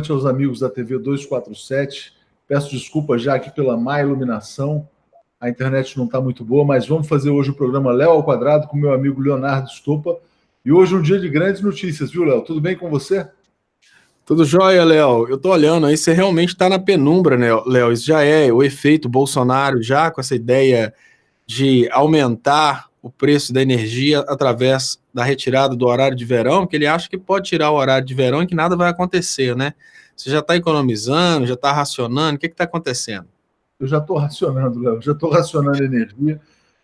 noite aos amigos da TV 247. Peço desculpas já aqui pela má iluminação. A internet não está muito boa, mas vamos fazer hoje o programa Léo ao Quadrado com meu amigo Leonardo Stoppa. E hoje é um dia de grandes notícias, viu, Léo? Tudo bem com você? Tudo jóia, Léo. Eu tô olhando aí, você realmente está na penumbra, né, Léo? Isso já é o efeito Bolsonaro, já com essa ideia de aumentar o preço da energia através da retirada do horário de verão, porque ele acha que pode tirar o horário de verão e que nada vai acontecer, né? Você já está economizando, já está racionando, o que está acontecendo? Eu já estou racionando, Léo, já estou racionando energia.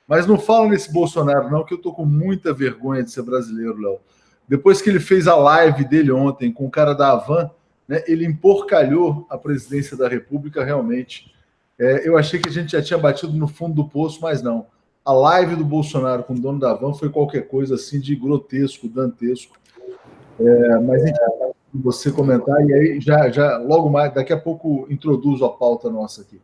Mas não fala nesse Bolsonaro, não, que eu estou com muita vergonha de ser brasileiro, Léo. Depois que ele fez a live dele ontem com o cara da Havan, né, ele emporcalhou a presidência da República realmente. Eu achei que a gente já tinha batido no fundo do poço, mas não. A live do Bolsonaro com o dono da Havan foi qualquer coisa assim de grotesco, dantesco. Mas enfim, você comentar, e aí já logo mais, daqui a pouco introduzo a pauta nossa aqui.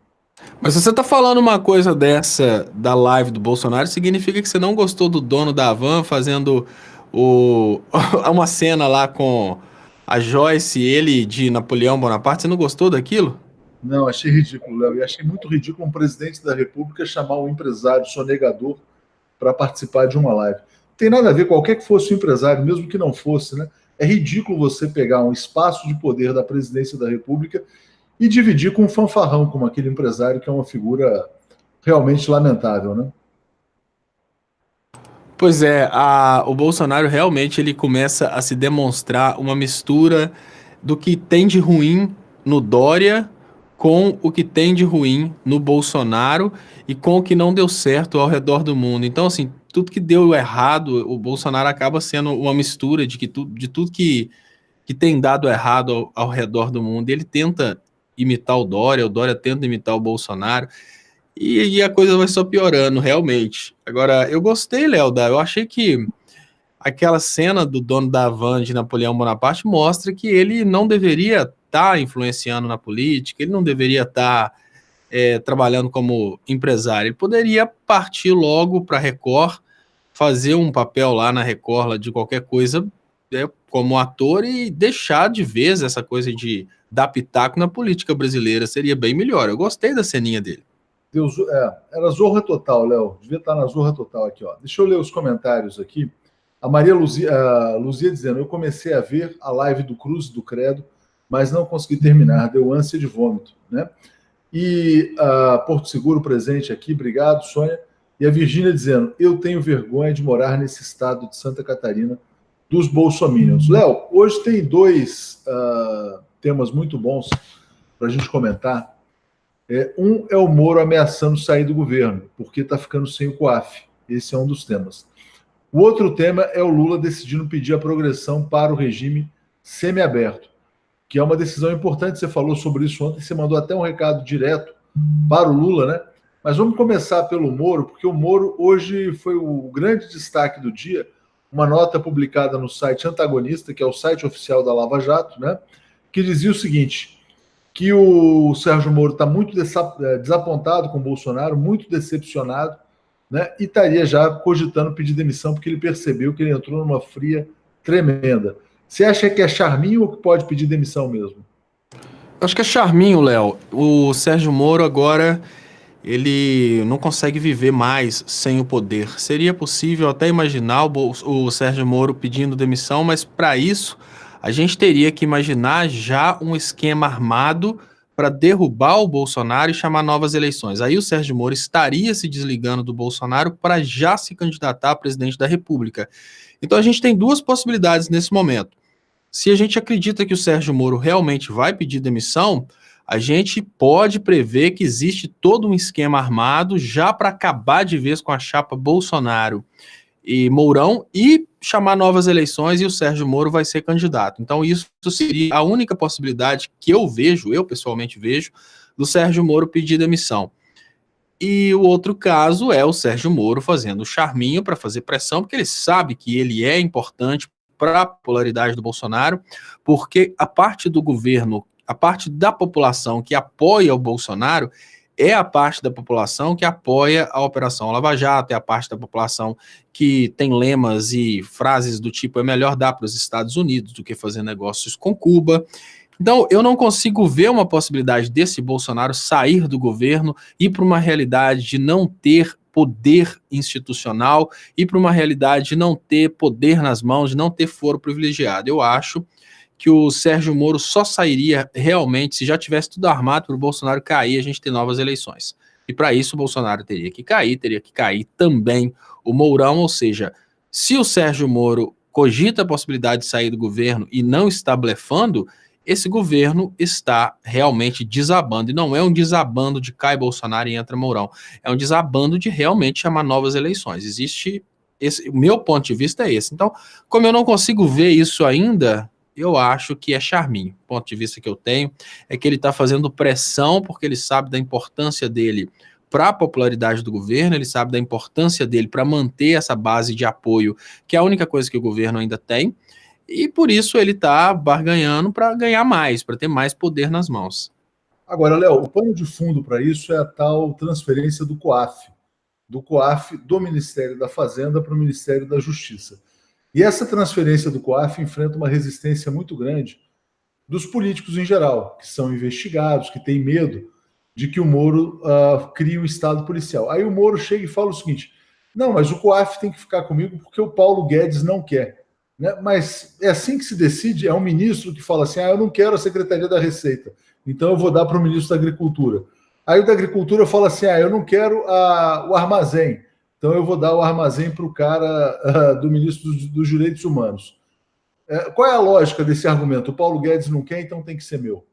Mas se você tá falando uma coisa dessa da live do Bolsonaro, significa que você não gostou do dono da Havan fazendo uma cena lá com a Joyce e ele de Napoleão Bonaparte? Você não gostou daquilo? Não, achei ridículo, Léo. E achei muito ridículo um presidente da República chamar um empresário sonegador para participar de uma live. Não tem nada a ver, qualquer que fosse o empresário, mesmo que não fosse, né? É ridículo você pegar um espaço de poder da presidência da República e dividir com um fanfarrão como aquele empresário, que é uma figura realmente lamentável, né? Pois é, o Bolsonaro realmente ele começa a se demonstrar uma mistura do que tem de ruim no Dória com o que tem de ruim no Bolsonaro e com o que não deu certo ao redor do mundo. Então, assim, tudo que deu errado, o Bolsonaro acaba sendo uma mistura de tudo que tem dado errado ao redor do mundo. Ele tenta imitar o Dória tenta imitar o Bolsonaro. E a coisa vai só piorando, realmente. Agora, eu gostei, Léo, eu achei que aquela cena do dono da Havan de Napoleão Bonaparte mostra que ele não deveria estar influenciando na política, ele não deveria estar trabalhando como empresário. Ele poderia partir logo para a Record, fazer um papel lá na Record lá de qualquer coisa como ator e deixar de vez essa coisa de dar pitaco na política brasileira. Seria bem melhor. Eu gostei da ceninha dele. Deus, era Zorra Total, Léo. Devia estar na Zorra Total aqui, ó. Deixa eu ler os comentários aqui. A Maria Luzia dizendo: eu comecei a ver a live do Cruz e do Credo, mas não consegui terminar, deu ânsia de vômito, né? E a Porto Seguro presente aqui, obrigado, Sônia. E a Virgínia dizendo: eu tenho vergonha de morar nesse estado de Santa Catarina dos bolsominions. Léo, hoje tem dois temas muito bons para a gente comentar. Um é o Moro ameaçando sair do governo, porque está ficando sem o COAF. Esse é um dos temas. O outro tema é o Lula decidindo pedir a progressão para o regime semiaberto, que é uma decisão importante. Você falou sobre isso ontem, você mandou até um recado direto para o Lula, né? Mas vamos começar pelo Moro, porque o Moro hoje foi o grande destaque do dia, uma nota publicada no site Antagonista, que é o site oficial da Lava Jato, né? Que dizia o seguinte: que o Sérgio Moro está muito desapontado com o Bolsonaro, muito decepcionado, né? E estaria já cogitando pedir demissão, porque ele percebeu que ele entrou numa fria tremenda. Você acha que é charminho ou que pode pedir demissão mesmo? Acho que é charminho, Léo. O Sérgio Moro agora, ele não consegue viver mais sem o poder. Seria possível até imaginar o Sérgio Moro pedindo demissão, mas para isso a gente teria que imaginar já um esquema armado para derrubar o Bolsonaro e chamar novas eleições. Aí o Sérgio Moro estaria se desligando do Bolsonaro para já se candidatar a presidente da República. Então a gente tem duas possibilidades nesse momento. Se a gente acredita que o Sérgio Moro realmente vai pedir demissão, a gente pode prever que existe todo um esquema armado já para acabar de vez com a chapa Bolsonaro e Mourão e chamar novas eleições, e o Sérgio Moro vai ser candidato. Então isso seria a única possibilidade que eu pessoalmente vejo, do Sérgio Moro pedir demissão. E o outro caso é o Sérgio Moro fazendo o charminho para fazer pressão, porque ele sabe que ele é importante para a popularidade do Bolsonaro, porque a parte do governo, a parte da população que apoia o Bolsonaro é a parte da população que apoia a Operação Lava Jato, é a parte da população que tem lemas e frases do tipo: é melhor dar para os Estados Unidos do que fazer negócios com Cuba. Então, eu não consigo ver uma possibilidade desse Bolsonaro sair do governo, ir para uma realidade de não ter poder institucional, ir para uma realidade de não ter poder nas mãos, de não ter foro privilegiado. Eu acho que o Sérgio Moro só sairia realmente se já tivesse tudo armado para o Bolsonaro cair e a gente ter novas eleições. E para isso o Bolsonaro teria que cair também o Mourão, ou seja, se o Sérgio Moro cogita a possibilidade de sair do governo e não está blefando, esse governo está realmente desabando. E não é um desabando de cai Bolsonaro e entra Mourão. É um desabando de realmente chamar novas eleições. Existe esse, o meu ponto de vista é esse. Então, como eu não consigo ver isso ainda, eu acho que é charminho. O ponto de vista que eu tenho é que ele está fazendo pressão porque ele sabe da importância dele para a popularidade do governo, ele sabe da importância dele para manter essa base de apoio, que é a única coisa que o governo ainda tem, e por isso ele está barganhando para ganhar mais, para ter mais poder nas mãos. Agora, Léo, o pano de fundo para isso é a tal transferência do COAF do Ministério da Fazenda para o Ministério da Justiça. E essa transferência do COAF enfrenta uma resistência muito grande dos políticos em geral, que são investigados, que têm medo de que o Moro crie um Estado policial. Aí o Moro chega e fala o seguinte: não, mas o COAF tem que ficar comigo porque o Paulo Guedes não quer. Né? Mas é assim que se decide, é um ministro que fala assim: eu não quero a Secretaria da Receita, então eu vou dar para o ministro da Agricultura. Aí o da Agricultura fala assim: eu não quero o armazém, então eu vou dar o armazém para o cara do ministro dos Direitos Humanos. Qual é a lógica desse argumento? O Paulo Guedes não quer, então tem que ser meu.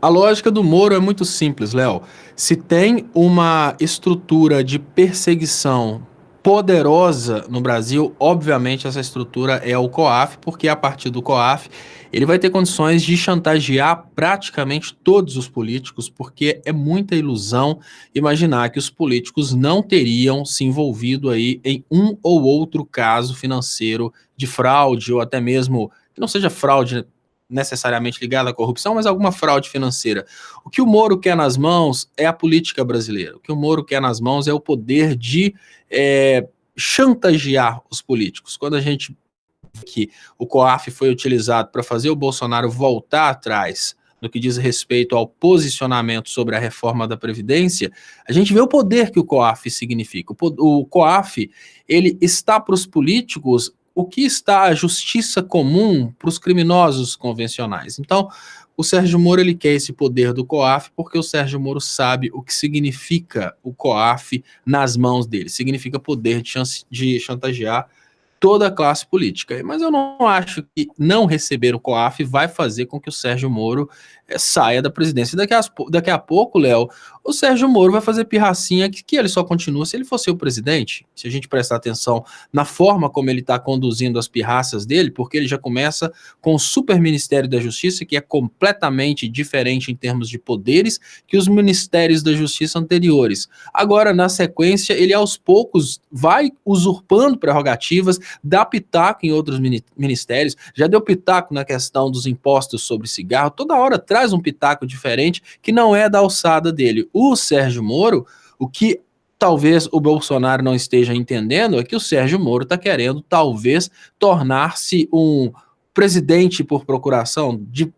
A lógica do Moro é muito simples, Léo. Se tem uma estrutura de perseguição poderosa no Brasil, obviamente essa estrutura é o COAF, porque a partir do COAF ele vai ter condições de chantagear praticamente todos os políticos, porque é muita ilusão imaginar que os políticos não teriam se envolvido aí em um ou outro caso financeiro de fraude, ou até mesmo que não seja fraude necessariamente ligada à corrupção, mas alguma fraude financeira. O que o Moro quer nas mãos é a política brasileira. O que o Moro quer nas mãos é o poder de chantagear os políticos. Quando a gente vê que o COAF foi utilizado para fazer o Bolsonaro voltar atrás no que diz respeito ao posicionamento sobre a reforma da Previdência, a gente vê o poder que o COAF significa. O COAF, ele está para os políticos o que está a justiça comum para os criminosos convencionais. Então, o Sérgio Moro ele quer esse poder do COAF porque o Sérgio Moro sabe o que significa o COAF nas mãos dele. Significa poder de chantagear toda a classe política. Mas eu não acho que não receber o COAF vai fazer com que o Sérgio Moro saia da presidência. Daqui a pouco, Léo, o Sérgio Moro vai fazer pirracinha que ele só continua se ele for ser o presidente. Se a gente prestar atenção na forma como ele está conduzindo as pirraças dele, porque ele já começa com o Super Ministério da Justiça, que é completamente diferente em termos de poderes que os ministérios da Justiça anteriores. Agora, na sequência, ele aos poucos vai usurpando prerrogativas, dá pitaco em outros ministérios, já deu pitaco na questão dos impostos sobre cigarro, toda hora traz um pitaco diferente que não é da alçada dele. O Sérgio Moro, o que talvez o Bolsonaro não esteja entendendo é que o Sérgio Moro está querendo talvez tornar-se um presidente por procuração, de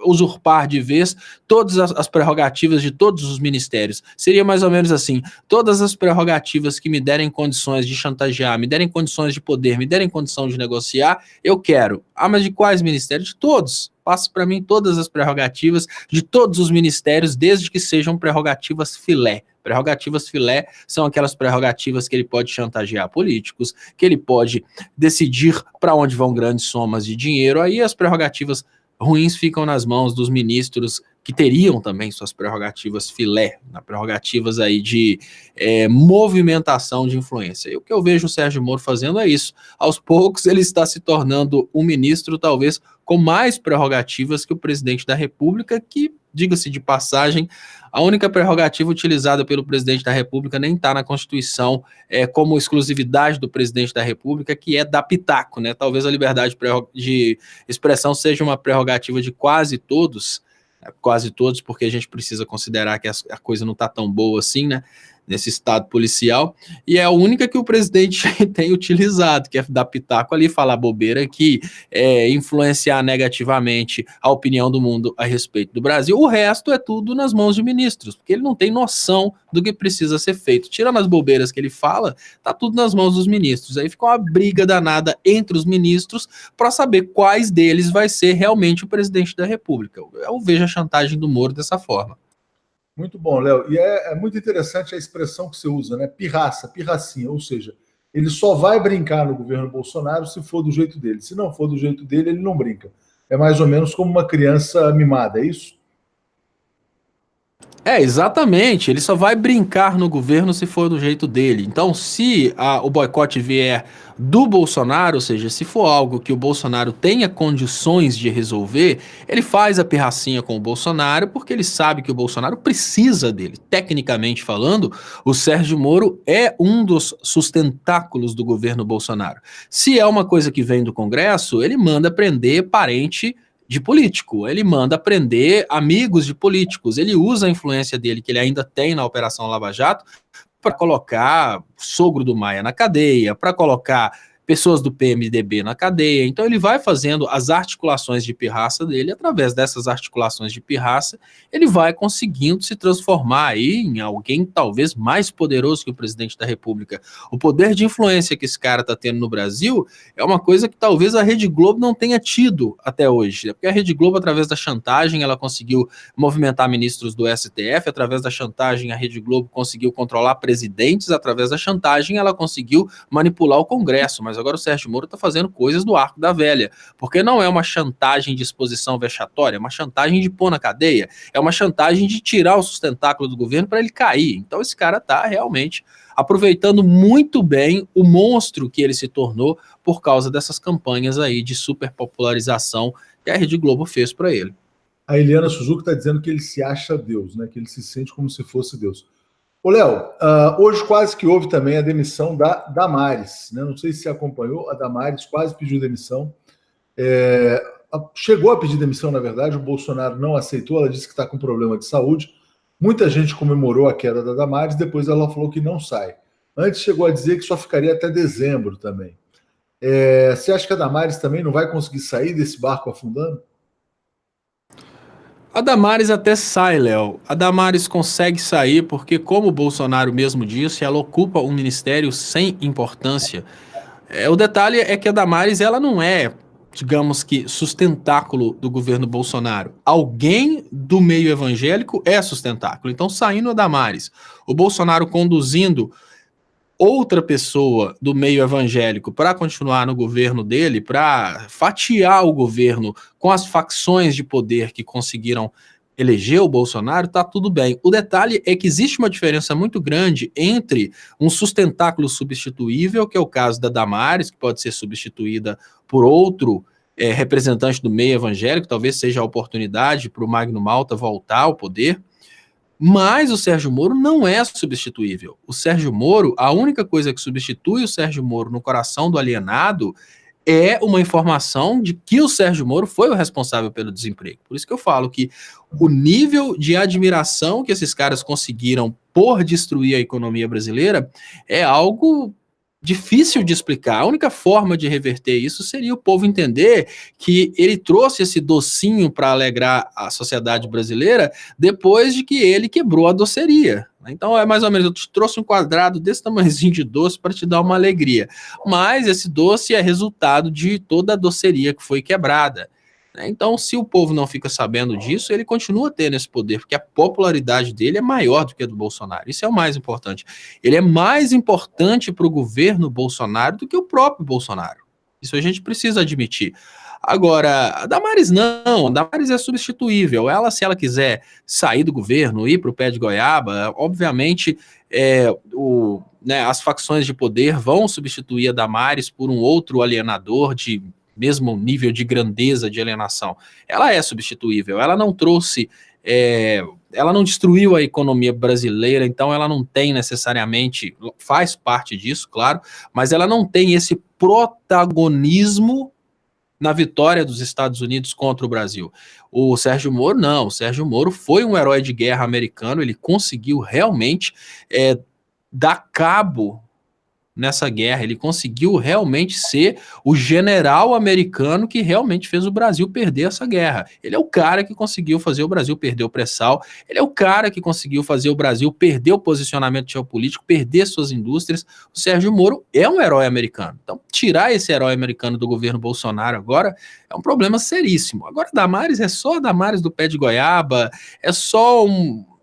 usurpar de vez todas as prerrogativas de todos os ministérios. Seria mais ou menos assim: todas as prerrogativas que me derem condições de chantagear, me derem condições de poder, me derem condição de negociar, eu quero. Mas de quais ministérios? De todos. Passe para mim todas as prerrogativas de todos os ministérios, desde que sejam prerrogativas filé. Prerrogativas filé são aquelas prerrogativas que ele pode chantagear políticos, que ele pode decidir para onde vão grandes somas de dinheiro. Aí as prerrogativas ruins ficam nas mãos dos ministros que teriam também suas prerrogativas filé, prerrogativas aí de movimentação de influência. E o que eu vejo o Sérgio Moro fazendo é isso. Aos poucos ele está se tornando um ministro talvez com mais prerrogativas que o presidente da República, que, diga-se de passagem, a única prerrogativa utilizada pelo presidente da República nem está na Constituição como exclusividade do presidente da República, que é dar pitaco, né? Talvez a liberdade de expressão seja uma prerrogativa de quase todos, porque a gente precisa considerar que a coisa não está tão boa assim, né? nesse estado policial, e é a única que o presidente tem utilizado, que é dar pitaco ali, falar bobeira aqui, influenciar negativamente a opinião do mundo a respeito do Brasil. O resto é tudo nas mãos de ministros, porque ele não tem noção do que precisa ser feito. Tirando as bobeiras que ele fala, tá tudo nas mãos dos ministros. Aí fica uma briga danada entre os ministros para saber quais deles vai ser realmente o presidente da República. Eu vejo a chantagem do Moro dessa forma. Muito bom, Léo. E é muito interessante a expressão que você usa, né? Pirraça, pirracinha. Ou seja, ele só vai brincar no governo Bolsonaro se for do jeito dele. Se não for do jeito dele, ele não brinca. É mais ou menos como uma criança mimada, é isso? Exatamente. Ele só vai brincar no governo se for do jeito dele. Então, se o boicote vier do Bolsonaro, ou seja, se for algo que o Bolsonaro tenha condições de resolver, ele faz a pirracinha com o Bolsonaro porque ele sabe que o Bolsonaro precisa dele. Tecnicamente falando, o Sérgio Moro é um dos sustentáculos do governo Bolsonaro. Se é uma coisa que vem do Congresso, ele manda prender parente de político, ele manda prender amigos de políticos, ele usa a influência dele, que ele ainda tem na Operação Lava Jato, para colocar sogro do Maia na cadeia, para colocar pessoas do PMDB na cadeia. Então ele vai fazendo as articulações de pirraça dele, através dessas articulações de pirraça, ele vai conseguindo se transformar aí em alguém talvez mais poderoso que o presidente da República. O poder de influência que esse cara está tendo no Brasil é uma coisa que talvez a Rede Globo não tenha tido até hoje, porque a Rede Globo, através da chantagem, ela conseguiu movimentar ministros do STF, através da chantagem a Rede Globo conseguiu controlar presidentes, através da chantagem ela conseguiu manipular o Congresso, mas agora o Sérgio Moro está fazendo coisas do arco da velha, porque não é uma chantagem de exposição vexatória, é uma chantagem de pôr na cadeia, é uma chantagem de tirar o sustentáculo do governo para ele cair. Então esse cara está realmente aproveitando muito bem o monstro que ele se tornou por causa dessas campanhas aí de superpopularização que a Rede Globo fez para ele. A Eliana Suzuki está dizendo que ele se acha Deus, né? Que ele se sente como se fosse Deus. Ô, Léo, hoje quase que houve também a demissão da Damares, né? Não sei se você acompanhou, a Damares quase pediu demissão. Chegou a pedir demissão, na verdade, o Bolsonaro não aceitou, ela disse que está com problema de saúde. Muita gente comemorou a queda da Damares, depois ela falou que não sai. Antes chegou a dizer que só ficaria até dezembro também. Você acha que a Damares também não vai conseguir sair desse barco afundando? A Damares até sai, Léo. A Damares consegue sair porque, como o Bolsonaro mesmo disse, ela ocupa um ministério sem importância. O detalhe é que a Damares ela não é, digamos que, sustentáculo do governo Bolsonaro. Alguém do meio evangélico é sustentáculo. Então, saindo a Damares, o Bolsonaro conduzindo outra pessoa do meio evangélico para continuar no governo dele, para fatiar o governo com as facções de poder que conseguiram eleger o Bolsonaro, tá tudo bem. O detalhe é que existe uma diferença muito grande entre um sustentáculo substituível, que é o caso da Damares, que pode ser substituída por outro representante do meio evangélico, talvez seja a oportunidade para o Magno Malta voltar ao poder. Mas o Sérgio Moro não é substituível. O Sérgio Moro, a única coisa que substitui o Sérgio Moro no coração do alienado é uma informação de que o Sérgio Moro foi o responsável pelo desemprego. Por isso que eu falo que o nível de admiração que esses caras conseguiram por destruir a economia brasileira é algo difícil de explicar. A única forma de reverter isso seria o povo entender que ele trouxe esse docinho para alegrar a sociedade brasileira depois de que ele quebrou a doceria. Então é mais ou menos, eu te trouxe um quadrado desse tamanhozinho de doce para te dar uma alegria. Mas esse doce é resultado de toda a doceria que foi quebrada. Então, se o povo não fica sabendo disso, ele continua tendo esse poder, porque a popularidade dele é maior do que a do Bolsonaro. Isso é o mais importante. Ele é mais importante para o governo Bolsonaro do que o próprio Bolsonaro. Isso a gente precisa admitir. Agora, a Damares não, a Damares é substituível. Ela, se ela quiser sair do governo, ir para o pé de goiaba, obviamente as facções de poder vão substituir a Damares por um outro alienador de mesmo nível de grandeza de alienação. Ela é substituível, ela não trouxe, ela não destruiu a economia brasileira, então ela não tem necessariamente, faz parte disso, claro, mas ela não tem esse protagonismo na vitória dos Estados Unidos contra o Brasil. O Sérgio Moro não, o Sérgio Moro foi um herói de guerra americano, ele conseguiu realmente dar cabo nessa guerra, ele conseguiu realmente ser o general americano que realmente fez o Brasil perder essa guerra. Ele é o cara que conseguiu fazer o Brasil perder o pré-sal, ele é o cara que conseguiu fazer o Brasil perder o posicionamento geopolítico, perder suas indústrias. O Sérgio Moro é um herói americano. Então, tirar esse herói americano do governo Bolsonaro agora é um problema seríssimo. Agora, Damares é só a Damares do pé de goiaba, é só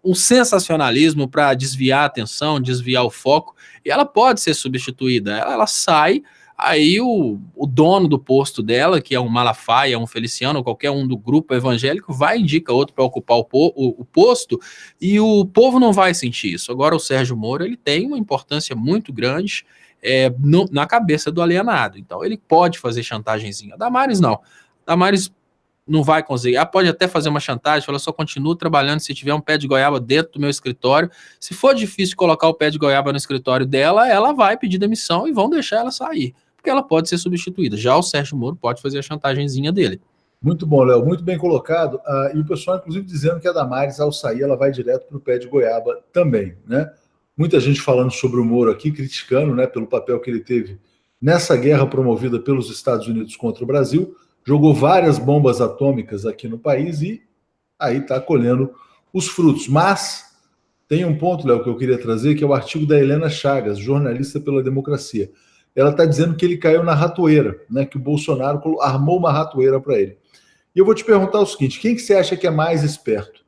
um sensacionalismo para desviar a atenção, desviar o foco, e ela pode ser substituída. Ela sai, aí o dono do posto dela, que é um Malafaia, um Feliciano, ou qualquer um do grupo evangélico, vai e indica outro para ocupar o posto, e o povo não vai sentir isso. Agora o Sérgio Moro, ele tem uma importância muito grande na cabeça do alienado, então ele pode fazer chantagemzinha. Damares não. Damares não vai conseguir. Ela pode até fazer uma chantagem, falar, só continuo trabalhando se tiver um pé de goiaba dentro do meu escritório. Se for difícil colocar o pé de goiaba no escritório dela, ela vai pedir demissão e vão deixar ela sair, porque ela pode ser substituída. Já o Sérgio Moro pode fazer a chantagemzinha dele. Muito bom, Léo, muito bem colocado. E o pessoal, inclusive, dizendo que a Damares, ao sair, ela vai direto para o pé de goiaba também, né? Muita gente falando sobre o Moro aqui, criticando, né, pelo papel que ele teve nessa guerra promovida pelos Estados Unidos contra o Brasil. Jogou várias bombas atômicas aqui no país e aí está colhendo os frutos. Mas tem um ponto, Léo, que eu queria trazer, que é o artigo da Helena Chagas, jornalista pela Democracia. Ela está dizendo que ele caiu na ratoeira, né, que o Bolsonaro armou uma ratoeira para ele. E eu vou te perguntar o seguinte, quem que você acha que é mais esperto?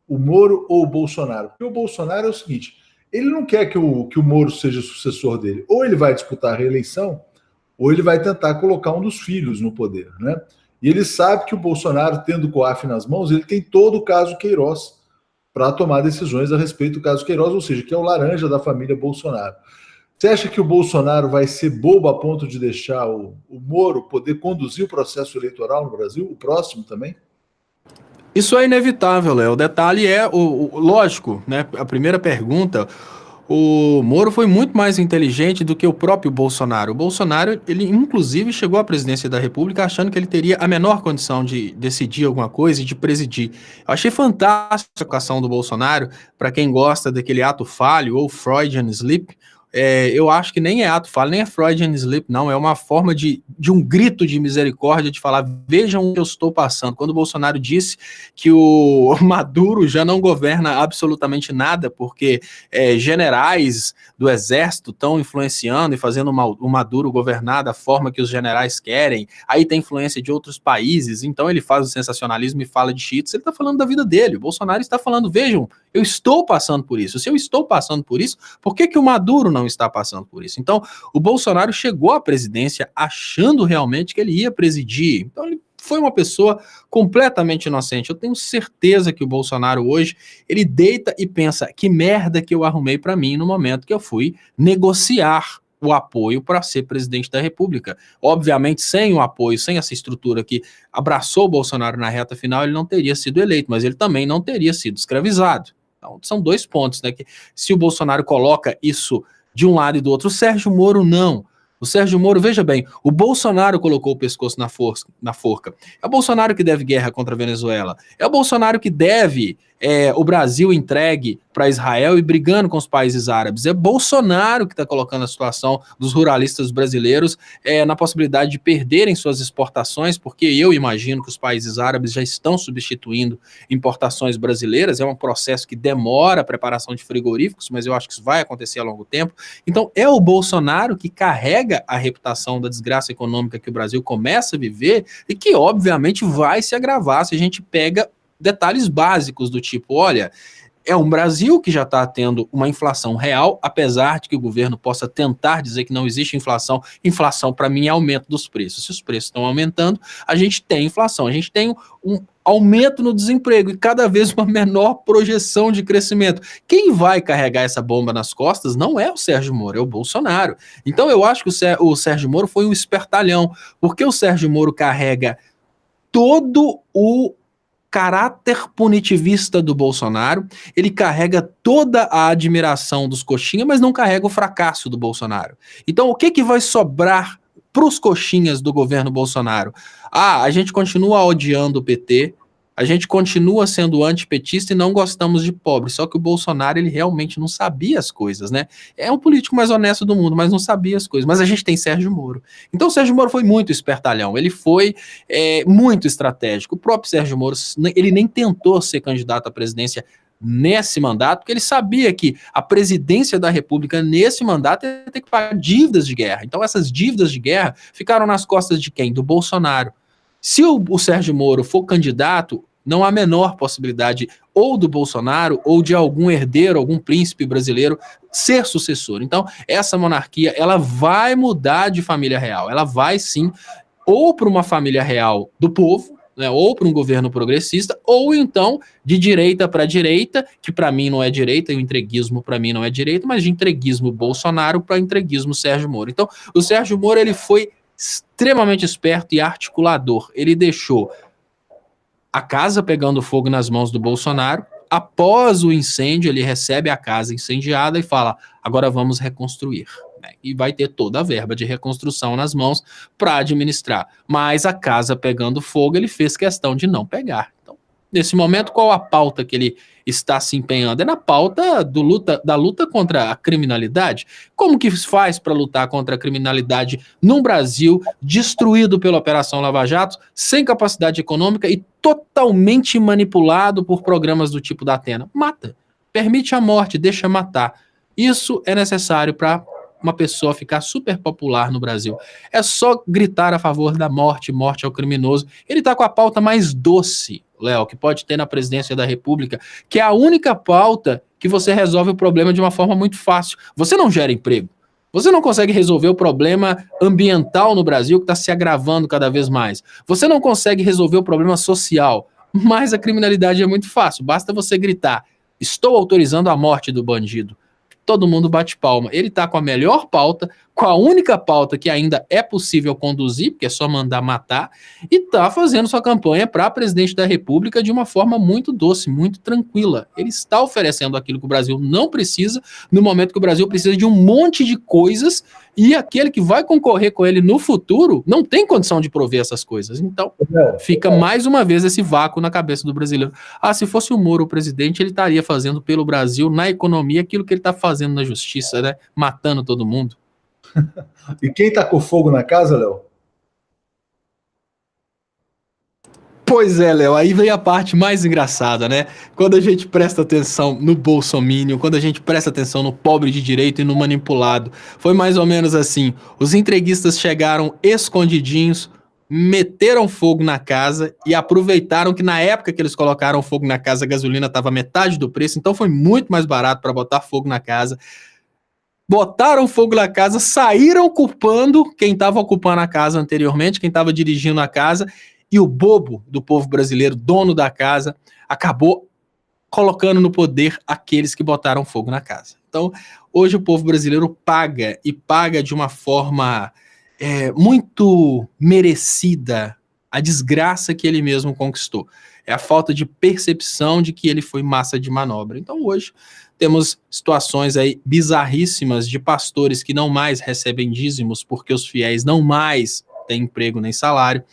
O Moro ou o Bolsonaro? Porque o Bolsonaro é o seguinte, ele não quer que o Moro seja sucessor dele. Ou ele vai disputar a reeleição, ou ele vai tentar colocar um dos filhos no poder, né? E ele sabe que o Bolsonaro, tendo o COAF nas mãos, ele tem todo o caso Queiroz para tomar decisões a respeito do caso Queiroz, ou seja, que é o laranja da família Bolsonaro. Você acha que o Bolsonaro vai ser bobo a ponto de deixar o Moro poder conduzir o processo eleitoral no Brasil, o próximo também? Isso é inevitável, Léo. O detalhe é, lógico, né? A primeira pergunta... O Moro foi muito mais inteligente do que o próprio Bolsonaro. O Bolsonaro, ele inclusive chegou à presidência da República achando que ele teria a menor condição de decidir alguma coisa e de presidir. Eu achei fantástica a educação do Bolsonaro, para quem gosta daquele ato falho ou Freudian slip. Eu acho que nem é ato falho, nem é Freudian slip, não. É uma forma de um grito de misericórdia, de falar, vejam o que eu estou passando. Quando o Bolsonaro disse que o Maduro já não governa absolutamente nada, porque generais do exército estão influenciando e fazendo o Maduro governar da forma que os generais querem, aí tem influência de outros países, então ele faz o sensacionalismo e fala de xiitas, ele está falando da vida dele. O Bolsonaro está falando, vejam, eu estou passando por isso. Se eu estou passando por isso, por que o Maduro não está passando por isso? Então, o Bolsonaro chegou à presidência achando realmente que ele ia presidir. Então, ele foi uma pessoa completamente inocente. Eu tenho certeza que o Bolsonaro hoje, ele deita e pensa, que merda que eu arrumei para mim no momento que eu fui negociar o apoio para ser presidente da República. Obviamente, sem o apoio, sem essa estrutura que abraçou o Bolsonaro na reta final, ele não teria sido eleito, mas ele também não teria sido escravizado. Então, são dois pontos, né? Que se o Bolsonaro coloca isso de um lado e do outro, o Sérgio Moro não. O Sérgio Moro, veja bem, o Bolsonaro colocou o pescoço na forca. É o Bolsonaro que deve guerra contra a Venezuela. É o Bolsonaro que deve o Brasil entregue para Israel e brigando com os países árabes. É Bolsonaro que está colocando a situação dos ruralistas brasileiros na possibilidade de perderem suas exportações, porque eu imagino que os países árabes já estão substituindo importações brasileiras. É um processo que demora a preparação de frigoríficos, mas eu acho que isso vai acontecer a longo tempo. Então, é o Bolsonaro que carrega a reputação da desgraça econômica que o Brasil começa a viver e que, obviamente, vai se agravar se a gente pega detalhes básicos do tipo, olha, é um Brasil que já está tendo uma inflação real, apesar de que o governo possa tentar dizer que não existe inflação. Inflação, para mim, é aumento dos preços. Se os preços estão aumentando, a gente tem inflação, a gente tem um aumento no desemprego e cada vez uma menor projeção de crescimento. Quem vai carregar essa bomba nas costas não é o Sérgio Moro, é o Bolsonaro. Então eu acho que o Sérgio Moro foi um espertalhão, porque o Sérgio Moro carrega todo o caráter punitivista do Bolsonaro, ele carrega toda a admiração dos coxinhas, mas não carrega o fracasso do Bolsonaro. Então, o que vai sobrar para os coxinhas do governo Bolsonaro? A gente continua odiando o PT, A gente continua sendo antipetista e não gostamos de pobre. Só que o Bolsonaro, ele realmente não sabia as coisas, né? É o político mais honesto do mundo, mas não sabia as coisas. Mas a gente tem Sérgio Moro. Então o Sérgio Moro foi muito espertalhão. Ele foi muito estratégico. O próprio Sérgio Moro, ele nem tentou ser candidato à presidência nesse mandato, porque ele sabia que a presidência da República nesse mandato ia ter que pagar dívidas de guerra. Então essas dívidas de guerra ficaram nas costas de quem? Do Bolsonaro. Se o Sérgio Moro for candidato, não há a menor possibilidade ou do Bolsonaro ou de algum herdeiro, algum príncipe brasileiro ser sucessor. Então, essa monarquia, ela vai mudar de família real. Ela vai, sim, ou para uma família real do povo, né, ou para um governo progressista, ou então de direita para direita, que para mim não é direita, e o entreguismo para mim não é direita, mas de entreguismo Bolsonaro para entreguismo Sérgio Moro. Então, o Sérgio Moro, ele foi extremamente esperto e articulador. Ele deixou a casa pegando fogo nas mãos do Bolsonaro. Após o incêndio, ele recebe a casa incendiada e fala: agora vamos reconstruir. E vai ter toda a verba de reconstrução nas mãos para administrar. Mas a casa pegando fogo, ele fez questão de não pegar. Então, nesse momento, qual a pauta que ele está se empenhando? É na pauta da luta contra a criminalidade. Como que faz para lutar contra a criminalidade num Brasil destruído pela Operação Lava Jato, sem capacidade econômica e totalmente manipulado por programas do tipo da Atena? Mata. Permite a morte, deixa matar. Isso é necessário para uma pessoa ficar super popular no Brasil. É só gritar a favor da morte, morte ao criminoso. Ele está com a pauta mais doce, Léo, que pode ter na presidência da República, que é a única pauta que você resolve o problema de uma forma muito fácil. Você não gera emprego. Você não consegue resolver o problema ambiental no Brasil, que está se agravando cada vez mais. Você não consegue resolver o problema social, mas a criminalidade é muito fácil. Basta você gritar: estou autorizando a morte do bandido. Todo mundo bate palma. Ele está com a melhor pauta, com a única pauta que ainda é possível conduzir, porque é só mandar matar, e está fazendo sua campanha para presidente da República de uma forma muito doce, muito tranquila. Ele está oferecendo aquilo que o Brasil não precisa, no momento que o Brasil precisa de um monte de coisas, e aquele que vai concorrer com ele no futuro não tem condição de prover essas coisas. Então, fica mais uma vez esse vácuo na cabeça do brasileiro. Ah, se fosse o Moro o presidente, ele estaria fazendo pelo Brasil, na economia, aquilo que ele está fazendo na justiça, né? Matando todo mundo. E quem tacou fogo na casa, Léo? Pois é, Léo, aí vem a parte mais engraçada, né? Quando a gente presta atenção no bolsomínio, quando a gente presta atenção no pobre de direito e no manipulado. Foi mais ou menos assim: os entreguistas chegaram escondidinhos, meteram fogo na casa e aproveitaram que na época que eles colocaram fogo na casa, a gasolina estava metade do preço, então foi muito mais barato para botar fogo na casa. Botaram fogo na casa, saíram culpando quem estava ocupando a casa anteriormente, quem estava dirigindo a casa, e o bobo do povo brasileiro, dono da casa, acabou colocando no poder aqueles que botaram fogo na casa. Então, hoje o povo brasileiro paga, e paga de uma forma muito merecida, a desgraça que ele mesmo conquistou. É a falta de percepção de que ele foi massa de manobra. Então, hoje, temos situações aí bizarríssimas de pastores que não mais recebem dízimos porque os fiéis não mais têm emprego nem salário.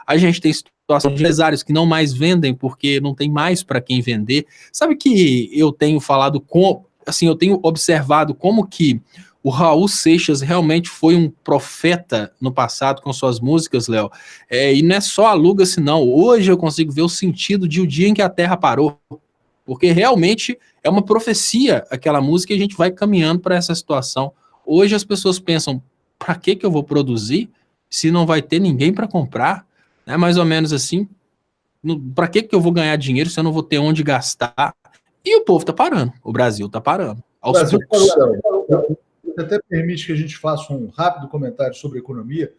A gente tem situações de empresários que não mais vendem porque não tem mais para quem vender. Sabe que eu tenho falado assim, eu tenho observado como que o Raul Seixas realmente foi um profeta no passado com suas músicas, Léo. E não é só aluga-se, não. Hoje eu consigo ver o sentido de O Dia em que a Terra Parou. Porque realmente é uma profecia aquela música e a gente vai caminhando para essa situação. Hoje as pessoas pensam: para que eu vou produzir se não vai ter ninguém para comprar? É mais ou menos assim. Para que eu vou ganhar dinheiro se eu não vou ter onde gastar? E o povo está parando. O Brasil está parando. Aos poucos. Você até permite que a gente faça um rápido comentário sobre a economia.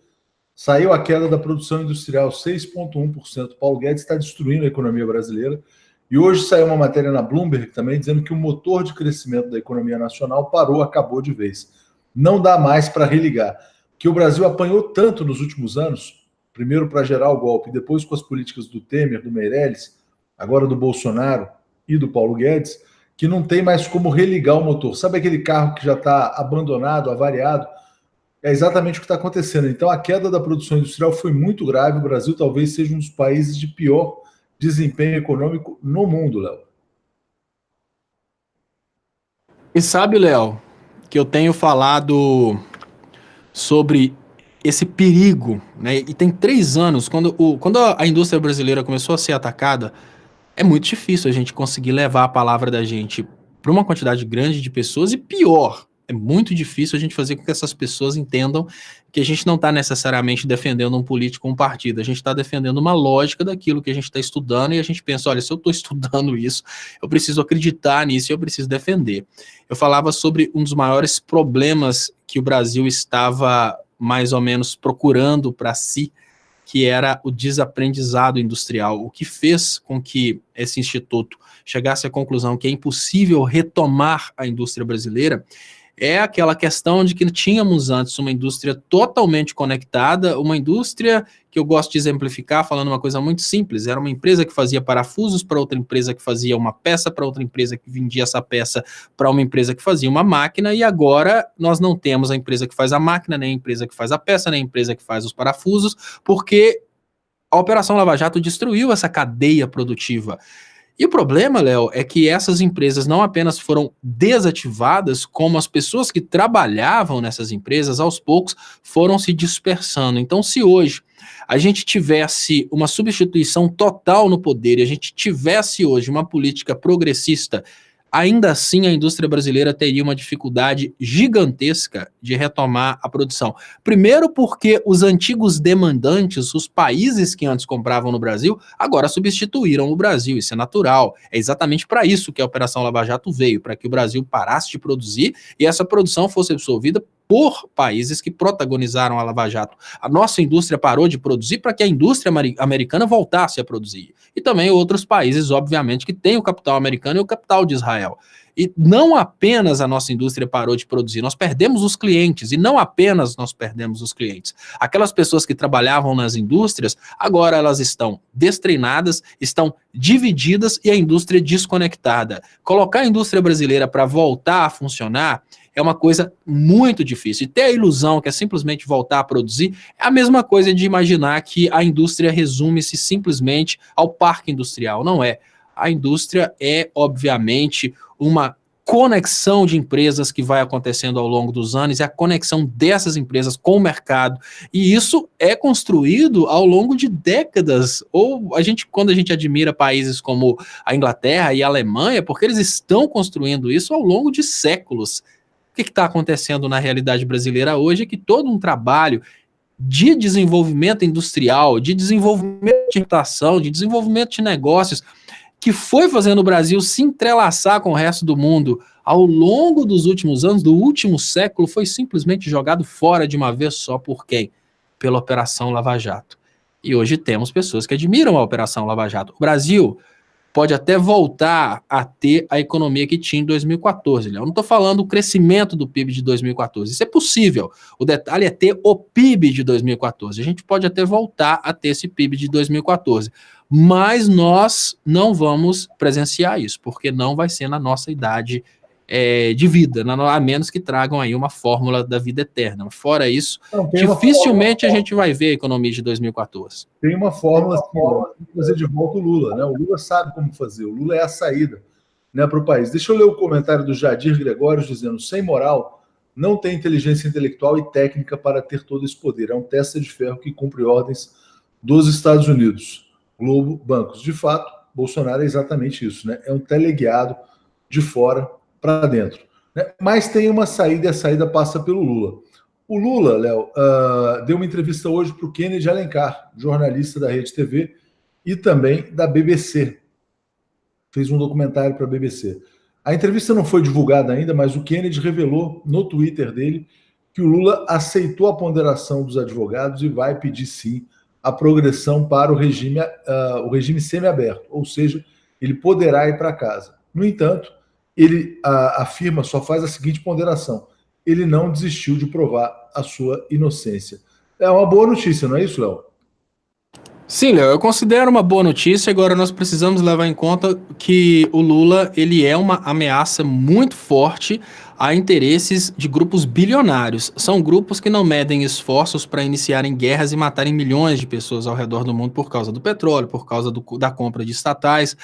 Saiu a queda da produção industrial, 6,1%. Paulo Guedes está destruindo a economia brasileira. E hoje saiu uma matéria na Bloomberg também dizendo que o motor de crescimento da economia nacional parou, acabou de vez. Não dá mais para religar. Que o Brasil apanhou tanto nos últimos anos, primeiro para gerar o golpe, depois com as políticas do Temer, do Meirelles, agora do Bolsonaro e do Paulo Guedes, que não tem mais como religar o motor. Sabe aquele carro que já está abandonado, avariado? É exatamente o que está acontecendo. Então a queda da produção industrial foi muito grave. O Brasil talvez seja um dos países de pior desempenho econômico no mundo, Léo. E sabe, Léo, que eu tenho falado sobre esse perigo, né? E tem 3 anos, quando a indústria brasileira começou a ser atacada, é muito difícil a gente conseguir levar a palavra da gente para uma quantidade grande de pessoas e pior, é muito difícil a gente fazer com que essas pessoas entendam que a gente não está necessariamente defendendo um político ou um partido, a gente está defendendo uma lógica daquilo que a gente está estudando e a gente pensa, olha, se eu estou estudando isso, eu preciso acreditar nisso e eu preciso defender. Eu falava sobre um dos maiores problemas que o Brasil estava mais ou menos procurando para si, que era o desaprendizado industrial, o que fez com que esse instituto chegasse à conclusão que é impossível retomar a indústria brasileira, é aquela questão de que tínhamos antes uma indústria totalmente conectada, uma indústria que eu gosto de exemplificar falando uma coisa muito simples, era uma empresa que fazia parafusos para outra empresa que fazia uma peça, para outra empresa que vendia essa peça para uma empresa que fazia uma máquina, e agora nós não temos a empresa que faz a máquina, nem a empresa que faz a peça, nem a empresa que faz os parafusos, porque a Operação Lava Jato destruiu essa cadeia produtiva. E o problema, Léo, é que essas empresas não apenas foram desativadas, como as pessoas que trabalhavam nessas empresas, aos poucos, foram se dispersando. Então, se hoje a gente tivesse uma substituição total no poder e a gente tivesse hoje uma política progressista, ainda assim a indústria brasileira teria uma dificuldade gigantesca de retomar a produção. Primeiro porque os antigos demandantes, os países que antes compravam no Brasil, agora substituíram o Brasil, isso é natural. É exatamente para isso que a Operação Lava Jato veio, para que o Brasil parasse de produzir e essa produção fosse absorvida por países que protagonizaram a Lava Jato. A nossa indústria parou de produzir para que a indústria americana voltasse a produzir. E também outros países, obviamente, que têm o capital americano e o capital de Israel. E não apenas a nossa indústria parou de produzir, nós perdemos os clientes, e não apenas nós perdemos os clientes. Aquelas pessoas que trabalhavam nas indústrias, agora elas estão destreinadas, estão divididas e a indústria desconectada. Colocar a indústria brasileira para voltar a funcionar é uma coisa muito difícil. E ter a ilusão que é simplesmente voltar a produzir é a mesma coisa de imaginar que a indústria resume-se simplesmente ao parque industrial. Não é. A indústria é, obviamente, uma conexão de empresas que vai acontecendo ao longo dos anos, e a conexão dessas empresas com o mercado. E isso é construído ao longo de décadas. Ou quando a gente admira países como a Inglaterra e a Alemanha, porque eles estão construindo isso ao longo de séculos. O que está acontecendo na realidade brasileira hoje é que todo um trabalho de desenvolvimento industrial, de desenvolvimento de reputação, de desenvolvimento de negócios, que foi fazendo o Brasil se entrelaçar com o resto do mundo ao longo dos últimos anos, do último século, foi simplesmente jogado fora de uma vez só por quem? Pela Operação Lava Jato. E hoje temos pessoas que admiram a Operação Lava Jato. O Brasil pode até voltar a ter a economia que tinha em 2014. Eu não estou falando do crescimento do PIB de 2014. Isso é possível. O detalhe é ter o PIB de 2014. A gente pode até voltar a ter esse PIB de 2014. Mas nós não vamos presenciar isso, porque não vai ser na nossa idade de vida, a menos que tragam aí uma fórmula da vida eterna. Fora isso, dificilmente a gente vai ver a economia de 2014. Tem uma fórmula assim, fazer de volta o Lula, né? O Lula sabe como fazer, o Lula é a saída, né, para o país. Deixa eu ler o comentário do Jadir Gregório dizendo: sem moral, não tem inteligência intelectual e técnica para ter todo esse poder. É um testa de ferro que cumpre ordens dos Estados Unidos. Globo, bancos. De fato, Bolsonaro é exatamente isso, né? É um teleguiado de fora para dentro, né? Mas tem uma saída e a saída passa pelo Lula. O Lula, Léo, deu uma entrevista hoje para o Kennedy Alencar, jornalista da Rede TV e também da BBC. Fez um documentário para a BBC. A entrevista não foi divulgada ainda, mas o Kennedy revelou no Twitter dele que o Lula aceitou a ponderação dos advogados e vai pedir sim a progressão para o regime semiaberto, ou seja, ele poderá ir para casa. No entanto, ele afirma, só faz a seguinte ponderação: ele não desistiu de provar a sua inocência. É uma boa notícia, não é isso, Léo? Sim, Léo, eu considero uma boa notícia. Agora nós precisamos levar em conta que o Lula ele é uma ameaça muito forte a interesses de grupos bilionários. São grupos que não medem esforços para iniciarem guerras e matarem milhões de pessoas ao redor do mundo por causa do petróleo, por causa da compra de estatais.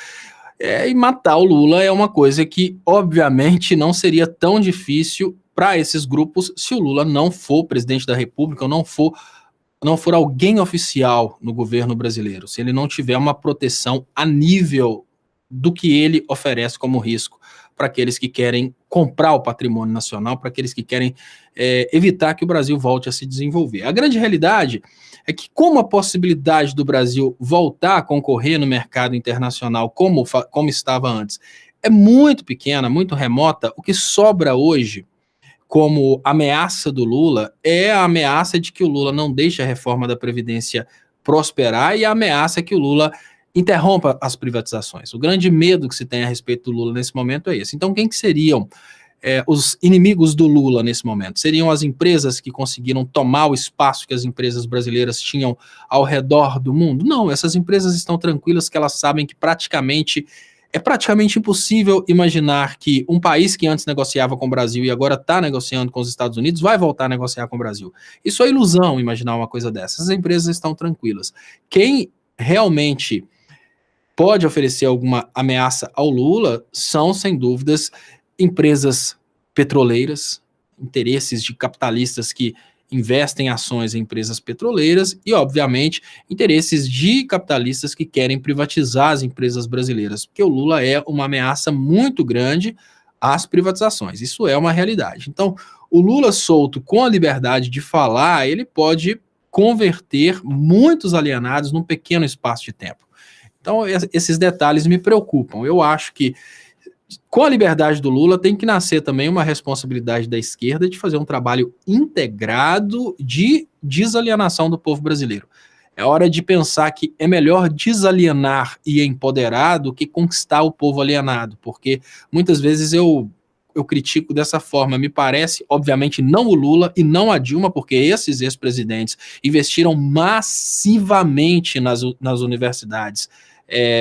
E matar o Lula é uma coisa que, obviamente, não seria tão difícil para esses grupos se o Lula não for presidente da República ou não for alguém oficial no governo brasileiro, se ele não tiver uma proteção a nível do que ele oferece como risco para aqueles que querem comprar o patrimônio nacional, para aqueles que querem evitar que o Brasil volte a se desenvolver. A grande realidade é que, como a possibilidade do Brasil voltar a concorrer no mercado internacional como estava antes é muito pequena, muito remota, o que sobra hoje como ameaça do Lula é a ameaça de que o Lula não deixe a reforma da Previdência prosperar e a ameaça que o Lula interrompa as privatizações. O grande medo que se tem a respeito do Lula nesse momento é esse. Então, quem que seriam os inimigos do Lula nesse momento? Seriam as empresas que conseguiram tomar o espaço que as empresas brasileiras tinham ao redor do mundo? Não, essas empresas estão tranquilas que elas sabem que é praticamente impossível imaginar que um país que antes negociava com o Brasil e agora está negociando com os Estados Unidos vai voltar a negociar com o Brasil. Isso é ilusão, imaginar uma coisa dessa. As empresas estão tranquilas. Quem realmente pode oferecer alguma ameaça ao Lula são, sem dúvidas, empresas petroleiras, interesses de capitalistas que investem ações em empresas petroleiras e, obviamente, interesses de capitalistas que querem privatizar as empresas brasileiras, porque o Lula é uma ameaça muito grande às privatizações. Isso é uma realidade. Então, o Lula solto, com a liberdade de falar, ele pode converter muitos alienados num pequeno espaço de tempo. Então, esses detalhes me preocupam. Eu acho que, com a liberdade do Lula, tem que nascer também uma responsabilidade da esquerda de fazer um trabalho integrado de desalienação do povo brasileiro. É hora de pensar que é melhor desalienar e empoderar do que conquistar o povo alienado, porque muitas vezes eu critico dessa forma. Me parece, obviamente, não o Lula e não a Dilma, porque esses ex-presidentes investiram massivamente nas universidades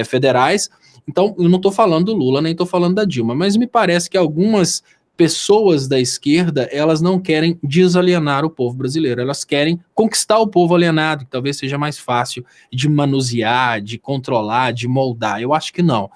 federais. Então, eu não estou falando do Lula, nem estou falando da Dilma, mas me parece que algumas pessoas da esquerda, elas não querem desalienar o povo brasileiro, elas querem conquistar o povo alienado, que talvez seja mais fácil de manusear, de controlar, de moldar. Eu acho que não.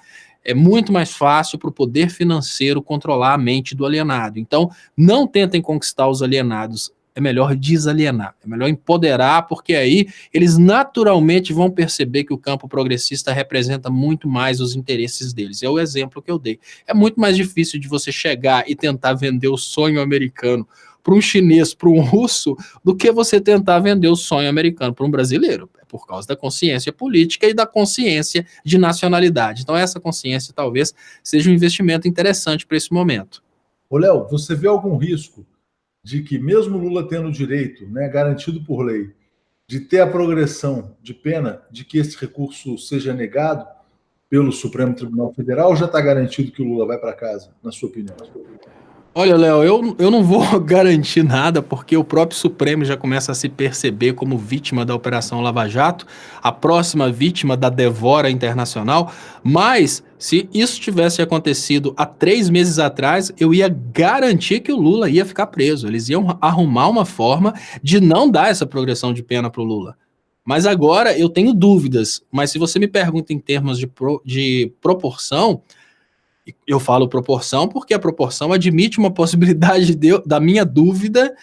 É muito mais fácil para o poder financeiro controlar a mente do alienado. Então, não tentem conquistar os alienados. É melhor desalienar, é melhor empoderar, porque aí eles naturalmente vão perceber que o campo progressista representa muito mais os interesses deles. É o exemplo que eu dei. É muito mais difícil de você chegar e tentar vender o sonho americano para um chinês, para um russo, do que você tentar vender o sonho americano para um brasileiro. É por causa da consciência política e da consciência de nacionalidade. Então, essa consciência talvez seja um investimento interessante para esse momento. Ô, Léo, você vê algum risco de que, mesmo Lula tendo o direito, né, garantido por lei, de ter a progressão de pena, de que esse recurso seja negado pelo Supremo Tribunal Federal, ou já está garantido que o Lula vai para casa, na sua opinião? Olha, Léo, eu não vou garantir nada, porque o próprio Supremo já começa a se perceber como vítima da Operação Lava Jato, a próxima vítima da devora internacional, mas se isso tivesse acontecido há 3 meses atrás, eu ia garantir que o Lula ia ficar preso. Eles iam arrumar uma forma de não dar essa progressão de pena para o Lula. Mas agora eu tenho dúvidas, mas se você me pergunta em termos de proporção, eu falo proporção porque a proporção admite uma possibilidade da minha dúvida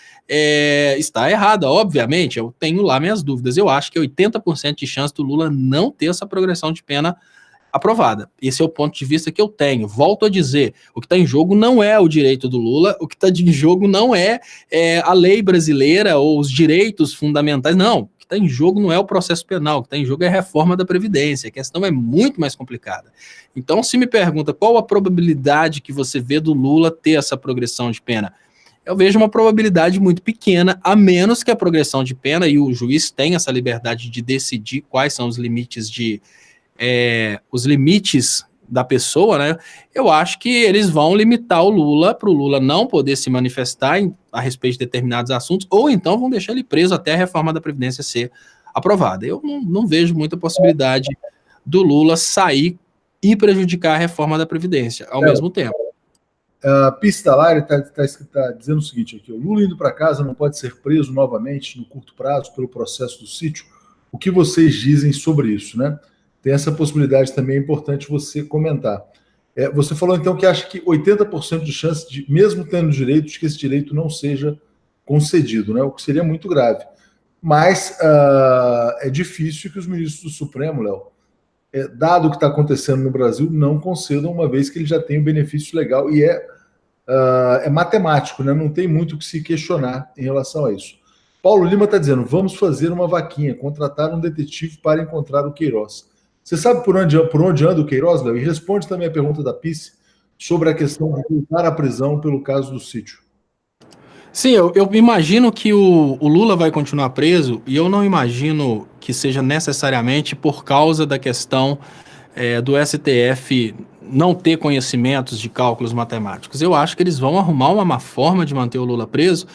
estar errada, obviamente. Eu tenho lá minhas dúvidas. Eu acho que 80% de chance do Lula não ter essa progressão de pena aprovada. Esse é o ponto de vista que eu tenho. Volto a dizer, o que está em jogo não é o direito do Lula, o que está em jogo não é a lei brasileira ou os direitos fundamentais, não. O que está em jogo não é o processo penal, o que está em jogo é a reforma da Previdência. A questão é muito mais complicada. Então, se me pergunta qual a probabilidade que você vê do Lula ter essa progressão de pena, eu vejo uma probabilidade muito pequena, a menos que a progressão de pena, e o juiz tenha essa liberdade de decidir quais são os limites da pessoa, né? Eu acho que eles vão limitar o Lula para o Lula não poder se manifestar a respeito de determinados assuntos, ou então vão deixar ele preso até a reforma da Previdência ser aprovada. Eu não vejo muita possibilidade do Lula sair e prejudicar a reforma da Previdência ao mesmo tempo. A pista da Lari está dizendo o seguinte aqui: o Lula indo para casa não pode ser preso novamente no curto prazo pelo processo do sítio. O que vocês dizem sobre isso, né? Tem essa possibilidade também, é importante você comentar. Você falou então que acha que 80% de chance de, mesmo tendo direitos, que esse direito não seja concedido, né? O que seria muito grave. Mas é difícil que os ministros do Supremo, Léo, dado o que está acontecendo no Brasil, não concedam, uma vez que ele já tem o benefício legal e é matemático, né? Não tem muito o que se questionar em relação a isso. Paulo Lima está dizendo: vamos fazer uma vaquinha, contratar um detetive para encontrar o Queiroz. Você sabe por onde anda o Queiroz, Léo? E responde também a pergunta da Pice sobre a questão de voltar à prisão pelo caso do sítio. Sim, eu imagino que o Lula vai continuar preso, e eu não imagino que seja necessariamente por causa da questão do STF não ter conhecimentos de cálculos matemáticos. Eu acho que eles vão arrumar uma forma de manter o Lula preso,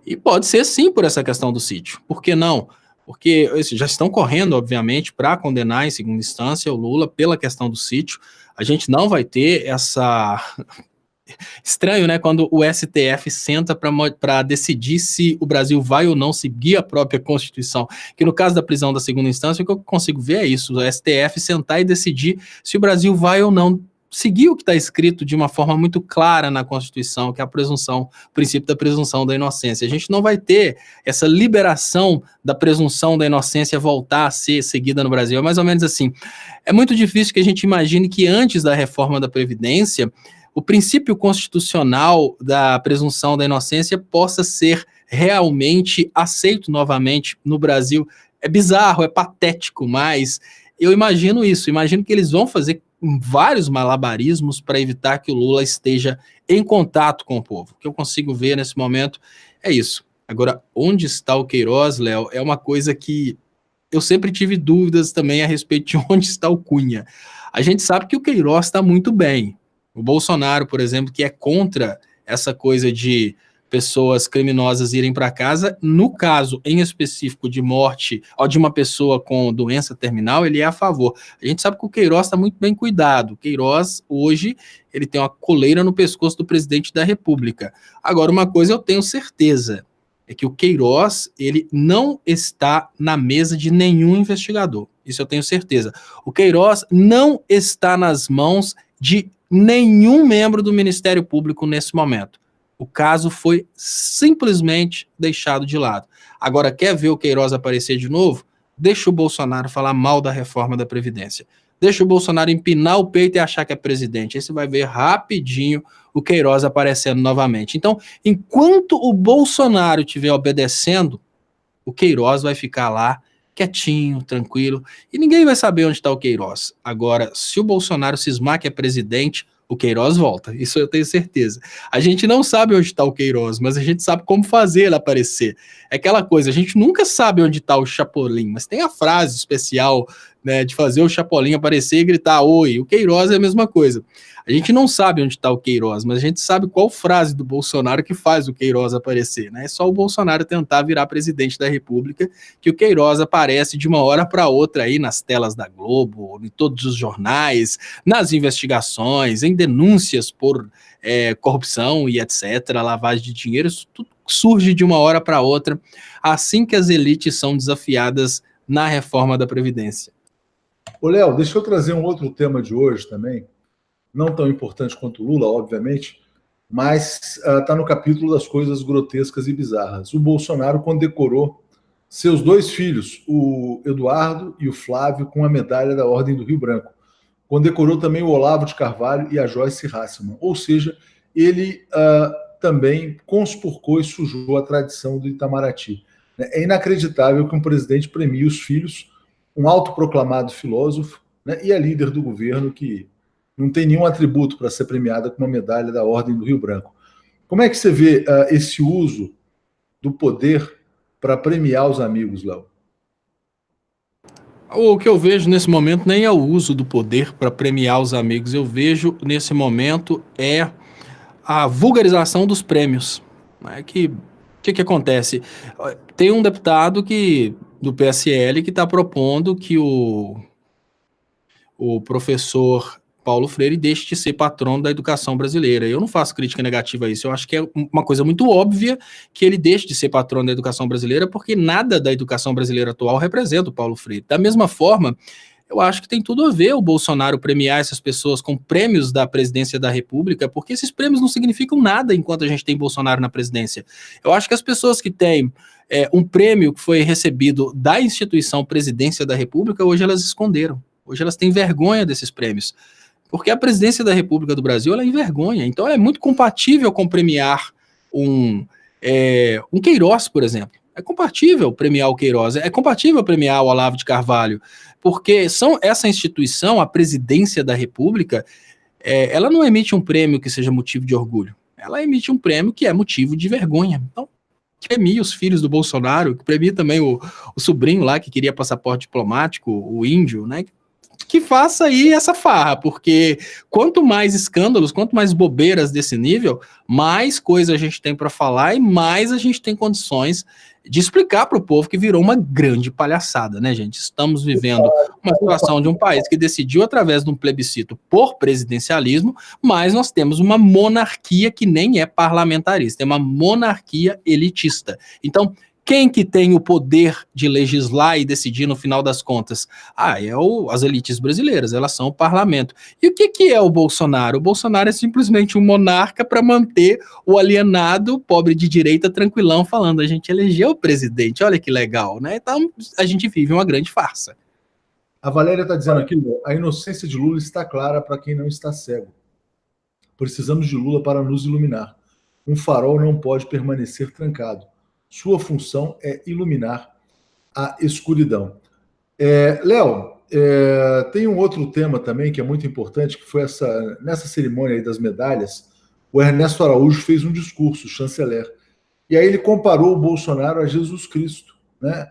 e pode ser sim por essa questão do sítio. Por que não? Porque já estão correndo, obviamente, para condenar em segunda instância o Lula pela questão do sítio. A gente não vai ter essa... Estranho, né? Quando o STF senta para decidir se o Brasil vai ou não seguir a própria Constituição. Que no caso da prisão da segunda instância, o que eu consigo ver é isso: o STF sentar e decidir se o Brasil vai ou não seguir o que está escrito de uma forma muito clara na Constituição, que é a presunção, o princípio da presunção da inocência. A gente não vai ter essa liberação da presunção da inocência voltar a ser seguida no Brasil. É mais ou menos assim. É muito difícil que a gente imagine que antes da reforma da Previdência, o princípio constitucional da presunção da inocência possa ser realmente aceito novamente no Brasil. É bizarro, é patético, mas eu imagino isso. Imagino que eles vão fazer vários malabarismos para evitar que o Lula esteja em contato com o povo. O que eu consigo ver nesse momento é isso. Agora, onde está o Queiroz, Léo, é uma coisa que eu sempre tive dúvidas também a respeito de onde está o Cunha. A gente sabe que o Queiroz está muito bem. O Bolsonaro, por exemplo, que é contra essa coisa de pessoas criminosas irem para casa, no caso em específico de morte ou de uma pessoa com doença terminal, ele é a favor. A gente sabe que o Queiroz está muito bem cuidado. O Queiroz, hoje, ele tem uma coleira no pescoço do presidente da República. Agora, uma coisa eu tenho certeza, é que o Queiroz, ele não está na mesa de nenhum investigador. Isso eu tenho certeza. O Queiroz não está nas mãos de nenhum membro do Ministério Público nesse momento. O caso foi simplesmente deixado de lado. Agora, quer ver o Queiroz aparecer de novo? Deixa o Bolsonaro falar mal da reforma da Previdência. Deixa o Bolsonaro empinar o peito e achar que é presidente. Aí você vai ver rapidinho o Queiroz aparecendo novamente. Então, enquanto o Bolsonaro estiver obedecendo, o Queiroz vai ficar lá quietinho, tranquilo, e ninguém vai saber onde está o Queiroz. Agora, se o Bolsonaro cismar que é presidente, o Queiroz volta, isso eu tenho certeza. A gente não sabe onde está o Queiroz, mas a gente sabe como fazer ele aparecer. É aquela coisa, a gente nunca sabe onde está o Chapolin, mas tem a frase especial, né, de fazer o Chapolin aparecer e gritar oi. O Queiroz é a mesma coisa. A gente não sabe onde está o Queiroz, mas a gente sabe qual frase do Bolsonaro que faz o Queiroz aparecer, né? É só o Bolsonaro tentar virar presidente da República que o Queiroz aparece de uma hora para outra aí nas telas da Globo, em todos os jornais, nas investigações, em denúncias por corrupção e etc., lavagem de dinheiro. Isso tudo surge de uma hora para outra, assim que as elites são desafiadas na reforma da Previdência. Ô, Léo, deixa eu trazer um outro tema de hoje também, não tão importante quanto o Lula, obviamente, mas está no capítulo das coisas grotescas e bizarras. O Bolsonaro condecorou seus dois filhos, o Eduardo e o Flávio, com a medalha da Ordem do Rio Branco. Condecorou também o Olavo de Carvalho e a Joyce Hasselmann. Ou seja, ele também conspurcou e sujou a tradição do Itamaraty. É inacreditável que um presidente premie os filhos, um autoproclamado filósofo, né, e a líder do governo, que não tem nenhum atributo para ser premiada com uma medalha da Ordem do Rio Branco. Como é que você vê esse uso do poder para premiar os amigos, Léo? O que eu vejo nesse momento nem é o uso do poder para premiar os amigos. Eu vejo nesse momento é a vulgarização dos prêmios. Né? Que acontece? Tem um deputado do PSL que está propondo que o professor Paulo Freire deixe de ser patrono da educação brasileira. Eu não faço crítica negativa a isso, eu acho que é uma coisa muito óbvia que ele deixe de ser patrono da educação brasileira, porque nada da educação brasileira atual representa o Paulo Freire. Da mesma forma, eu acho que tem tudo a ver o Bolsonaro premiar essas pessoas com prêmios da presidência da República, porque esses prêmios não significam nada enquanto a gente tem Bolsonaro na presidência. Eu acho que as pessoas que têm um prêmio que foi recebido da instituição Presidência da República, hoje elas esconderam. Hoje elas têm vergonha desses prêmios. Porque a presidência da República do Brasil ela envergonha. Então é muito compatível com premiar um Queiroz, por exemplo. É compatível premiar o Queiroz, é compatível premiar o Olavo de Carvalho, porque essa instituição, a presidência da República, ela não emite um prêmio que seja motivo de orgulho. Ela emite um prêmio que é motivo de vergonha. Então, premie os filhos do Bolsonaro, premie também o sobrinho lá que queria passaporte diplomático, o índio, né? Que faça aí essa farra, porque quanto mais escândalos, quanto mais bobeiras desse nível, mais coisa a gente tem para falar e mais a gente tem condições de explicar para o povo que virou uma grande palhaçada, né, gente? Estamos vivendo uma situação de um país que decidiu através de um plebiscito por presidencialismo, mas nós temos uma monarquia que nem é parlamentarista, é uma monarquia elitista. Então, quem que tem o poder de legislar e decidir no final das contas? As elites brasileiras, elas são o parlamento. E o que é o Bolsonaro? O Bolsonaro é simplesmente um monarca para manter o alienado, pobre de direita, tranquilão, falando, a gente elegeu o presidente, olha que legal, né? Então, a gente vive uma grande farsa. A Valéria está dizendo aqui, a inocência de Lula está clara para quem não está cego. Precisamos de Lula para nos iluminar. Um farol não pode permanecer trancado. Sua função é iluminar a escuridão. Léo, tem um outro tema também que é muito importante, que foi nessa cerimônia aí das medalhas, o Ernesto Araújo fez um discurso, o chanceler, e aí ele comparou o Bolsonaro a Jesus Cristo, né?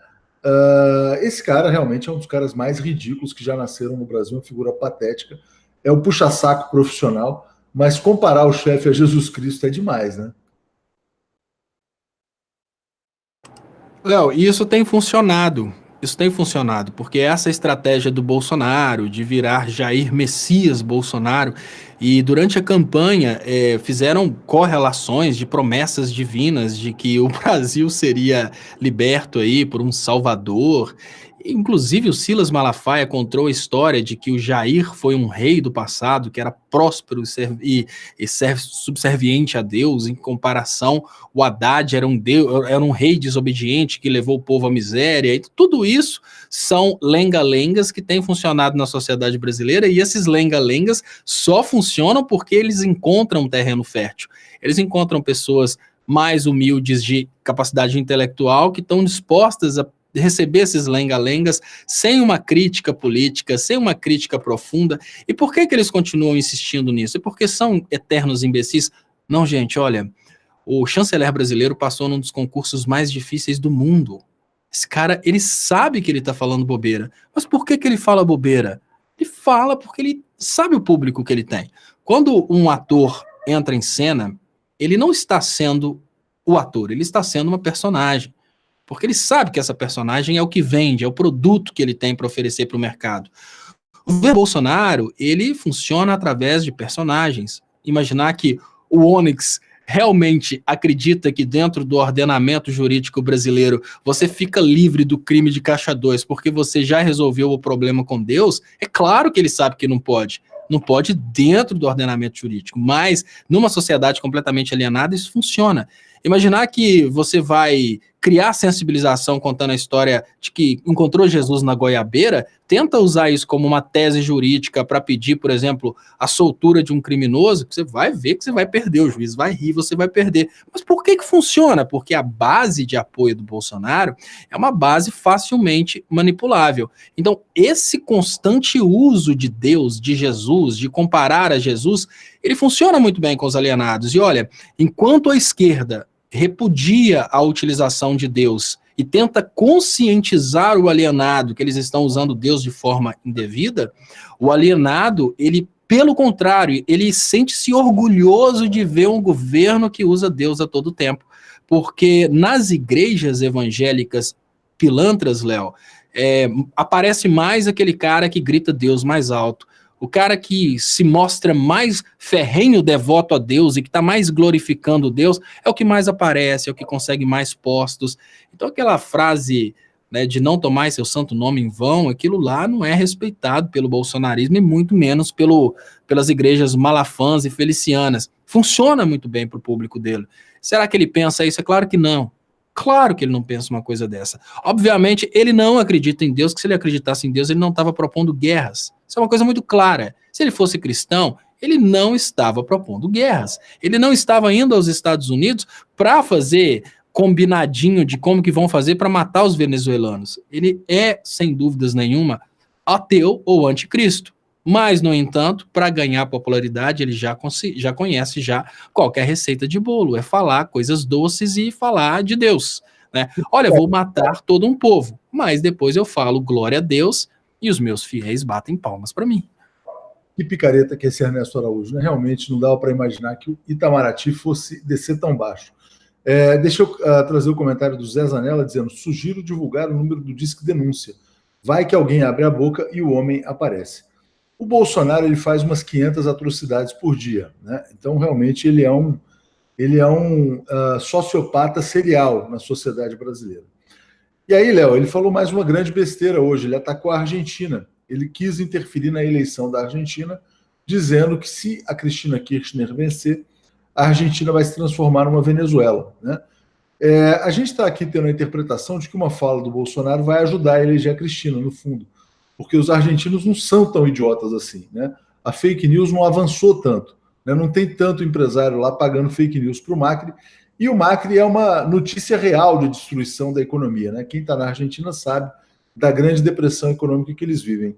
Esse cara realmente é um dos caras mais ridículos que já nasceram no Brasil, uma figura patética, é o puxa-saco profissional, mas comparar o chefe a Jesus Cristo é demais, né? Léo, isso tem funcionado. Isso tem funcionado, porque essa estratégia do Bolsonaro de virar Jair Messias Bolsonaro, e durante a campanha fizeram correlações de promessas divinas de que o Brasil seria liberto aí por um salvador. Inclusive o Silas Malafaia contou a história de que o Jair foi um rei do passado, que era próspero e subserviente a Deus, em comparação o Haddad era um rei desobediente que levou o povo à miséria. E tudo isso são lenga-lengas que têm funcionado na sociedade brasileira, e esses lenga-lengas só funcionam porque eles encontram um terreno fértil. Eles encontram pessoas mais humildes de capacidade intelectual que estão dispostas a receber esses lenga-lengas sem uma crítica política, sem uma crítica profunda. E por que eles continuam insistindo nisso? É porque são eternos imbecis? Não, gente, olha, o chanceler brasileiro passou num dos concursos mais difíceis do mundo. Esse cara, ele sabe que ele tá falando bobeira. Mas por que ele fala bobeira? Ele fala porque ele sabe o público que ele tem. Quando um ator entra em cena, ele não está sendo o ator, ele está sendo uma personagem. Porque ele sabe que essa personagem é o que vende, é o produto que ele tem para oferecer para o mercado. O governo Bolsonaro, ele funciona através de personagens. Imaginar que o Onyx realmente acredita que dentro do ordenamento jurídico brasileiro você fica livre do crime de caixa 2 porque você já resolveu o problema com Deus, é claro que ele sabe que não pode. Não pode dentro do ordenamento jurídico, mas numa sociedade completamente alienada isso funciona. Imaginar que você vai criar sensibilização contando a história de que encontrou Jesus na goiabeira, tenta usar isso como uma tese jurídica para pedir, por exemplo, a soltura de um criminoso, que você vai ver que você vai perder, o juiz vai rir, você vai perder. Mas por que funciona? Porque a base de apoio do Bolsonaro é uma base facilmente manipulável. Então, esse constante uso de Deus, de Jesus, de comparar a Jesus, ele funciona muito bem com os alienados. E olha, enquanto a esquerda repudia a utilização de Deus e tenta conscientizar o alienado que eles estão usando Deus de forma indevida, o alienado, ele, pelo contrário, ele sente-se orgulhoso de ver um governo que usa Deus a todo tempo. Porque nas igrejas evangélicas pilantras, Léo, aparece mais aquele cara que grita Deus mais alto. O cara que se mostra mais ferrenho devoto a Deus e que está mais glorificando Deus é o que mais aparece, é o que consegue mais postos. Então aquela frase, né, de não tomar seu santo nome em vão, aquilo lá não é respeitado pelo bolsonarismo e muito menos pelas igrejas malafãs e felicianas. Funciona muito bem para o público dele. Será que ele pensa isso? É claro que não. Claro que ele não pensa uma coisa dessa. Obviamente, ele não acredita em Deus, que se ele acreditasse em Deus, ele não estava propondo guerras. Isso é uma coisa muito clara. Se ele fosse cristão, ele não estava propondo guerras. Ele não estava indo aos Estados Unidos para fazer combinadinho de como que vão fazer para matar os venezuelanos. Ele é, sem dúvidas nenhuma, ateu ou anticristo. Mas, no entanto, para ganhar popularidade, ele já conhece já qualquer receita de bolo. É falar coisas doces e falar de Deus, né? Olha, vou matar todo um povo, mas depois eu falo glória a Deus e os meus fiéis batem palmas para mim. Que picareta que é esse Ernesto Araújo, né? Realmente não dava para imaginar que o Itamaraty fosse descer tão baixo. Deixa eu trazer o comentário do Zé Zanella dizendo: sugiro divulgar o número do Disque Denúncia. Vai que alguém abre a boca e o homem aparece. O Bolsonaro ele faz umas 500 atrocidades por dia, né? Então realmente ele é um sociopata serial na sociedade brasileira. E aí, Léo, ele falou mais uma grande besteira hoje. Ele atacou a Argentina. Ele quis interferir na eleição da Argentina, dizendo que se a Cristina Kirchner vencer, a Argentina vai se transformar numa Venezuela, né? A gente está aqui tendo a interpretação de que uma fala do Bolsonaro vai ajudar a eleger a Cristina, no fundo, porque os argentinos não são tão idiotas assim, né? A fake news não avançou tanto, né? Não tem tanto empresário lá pagando fake news para o Macri, e o Macri é uma notícia real de destruição da economia, né? Quem está na Argentina sabe da grande depressão econômica que eles vivem.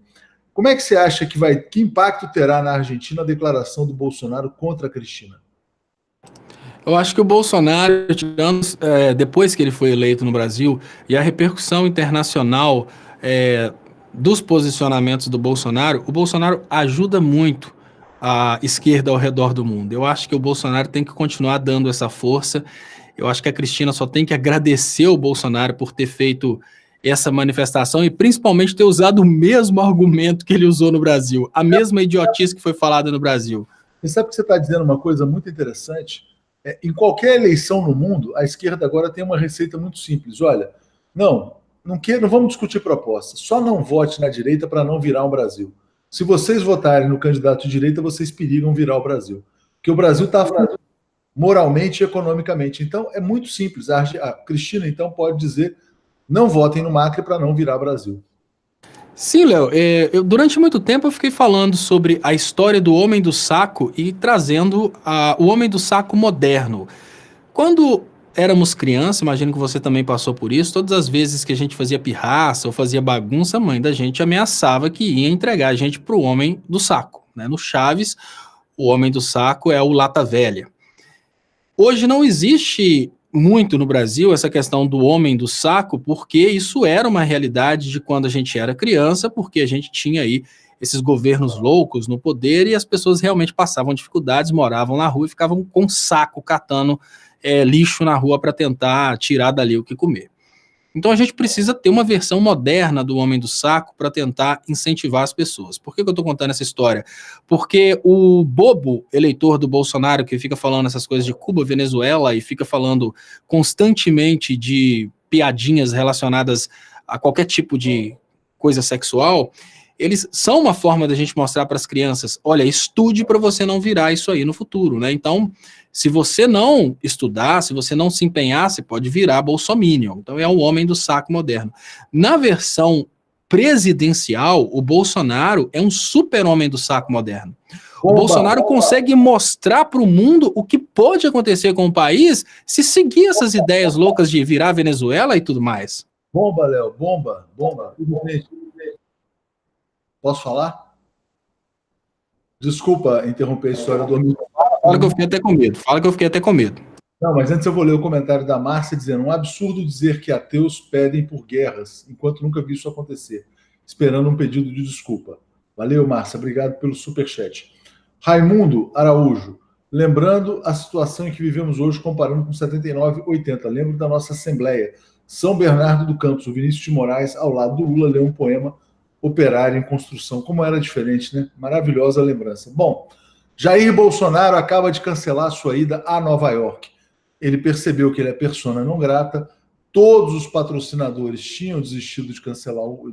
Como é que você acha que impacto terá na Argentina a declaração do Bolsonaro contra a Cristina? Eu acho que o Bolsonaro, depois que ele foi eleito no Brasil, e a repercussão internacional dos posicionamentos do Bolsonaro, o Bolsonaro ajuda muito a esquerda ao redor do mundo. Eu acho que o Bolsonaro tem que continuar dando essa força. Eu acho que a Cristina só tem que agradecer o Bolsonaro por ter feito essa manifestação e principalmente ter usado o mesmo argumento que ele usou no Brasil, a mesma idiotice que foi falada no Brasil. Você sabe que você está dizendo uma coisa muito interessante? Em qualquer eleição no mundo, a esquerda agora tem uma receita muito simples. Olha, não vamos discutir propostas. Só não vote na direita para não virar um Brasil. Se vocês votarem no candidato de direita, vocês perigam virar o Brasil. Porque o Brasil está moralmente e economicamente. Então, é muito simples. A Cristina, então, pode dizer: não votem no Macri para não virar Brasil. Sim, Léo. Durante muito tempo eu fiquei falando sobre a história do homem do saco e trazendo o homem do saco moderno. Quando éramos crianças, imagino que você também passou por isso, todas as vezes que a gente fazia pirraça ou fazia bagunça, a mãe da gente ameaçava que ia entregar a gente para o homem do saco, né? No Chaves, o homem do saco é o lata velha. Hoje não existe muito no Brasil essa questão do homem do saco, porque isso era uma realidade de quando a gente era criança, porque a gente tinha aí esses governos loucos no poder e as pessoas realmente passavam dificuldades, moravam na rua e ficavam com saco catando lixo na rua para tentar tirar dali o que comer. Então a gente precisa ter uma versão moderna do homem do saco para tentar incentivar as pessoas. Por que eu estou contando essa história? Porque o bobo eleitor do Bolsonaro que fica falando essas coisas de Cuba, Venezuela e fica falando constantemente de piadinhas relacionadas a qualquer tipo de coisa sexual, eles são uma forma da gente mostrar para as crianças: olha, estude para você não virar isso aí no futuro, né? Então, se você não estudar, se você não se empenhar, você pode virar bolsominion. Então, é o homem do saco moderno. Na versão presidencial, o Bolsonaro é um super homem do saco moderno. O Bolsonaro consegue mostrar para o mundo o que pode acontecer com o país se seguir essas ideias loucas de virar Venezuela e tudo mais. Bomba, Léo, bomba. Tudo bem. Posso falar? Desculpa interromper a história do amigo. Fala que eu fiquei até com medo. Não, mas antes eu vou ler o comentário da Márcia dizendo: um absurdo dizer que ateus pedem por guerras, enquanto nunca vi isso acontecer, esperando um pedido de desculpa. Valeu, Márcia, obrigado pelo superchat. Raimundo Araújo: lembrando a situação em que vivemos hoje, comparando com 79 e 80. Lembro da nossa Assembleia. São Bernardo do Campos, o Vinícius de Moraes, ao lado do Lula, leu um poema operário em construção. Como era diferente, né? Maravilhosa lembrança. Bom, Jair Bolsonaro acaba de cancelar sua ida a Nova York. Ele percebeu que ele é persona não grata, todos os patrocinadores tinham desistido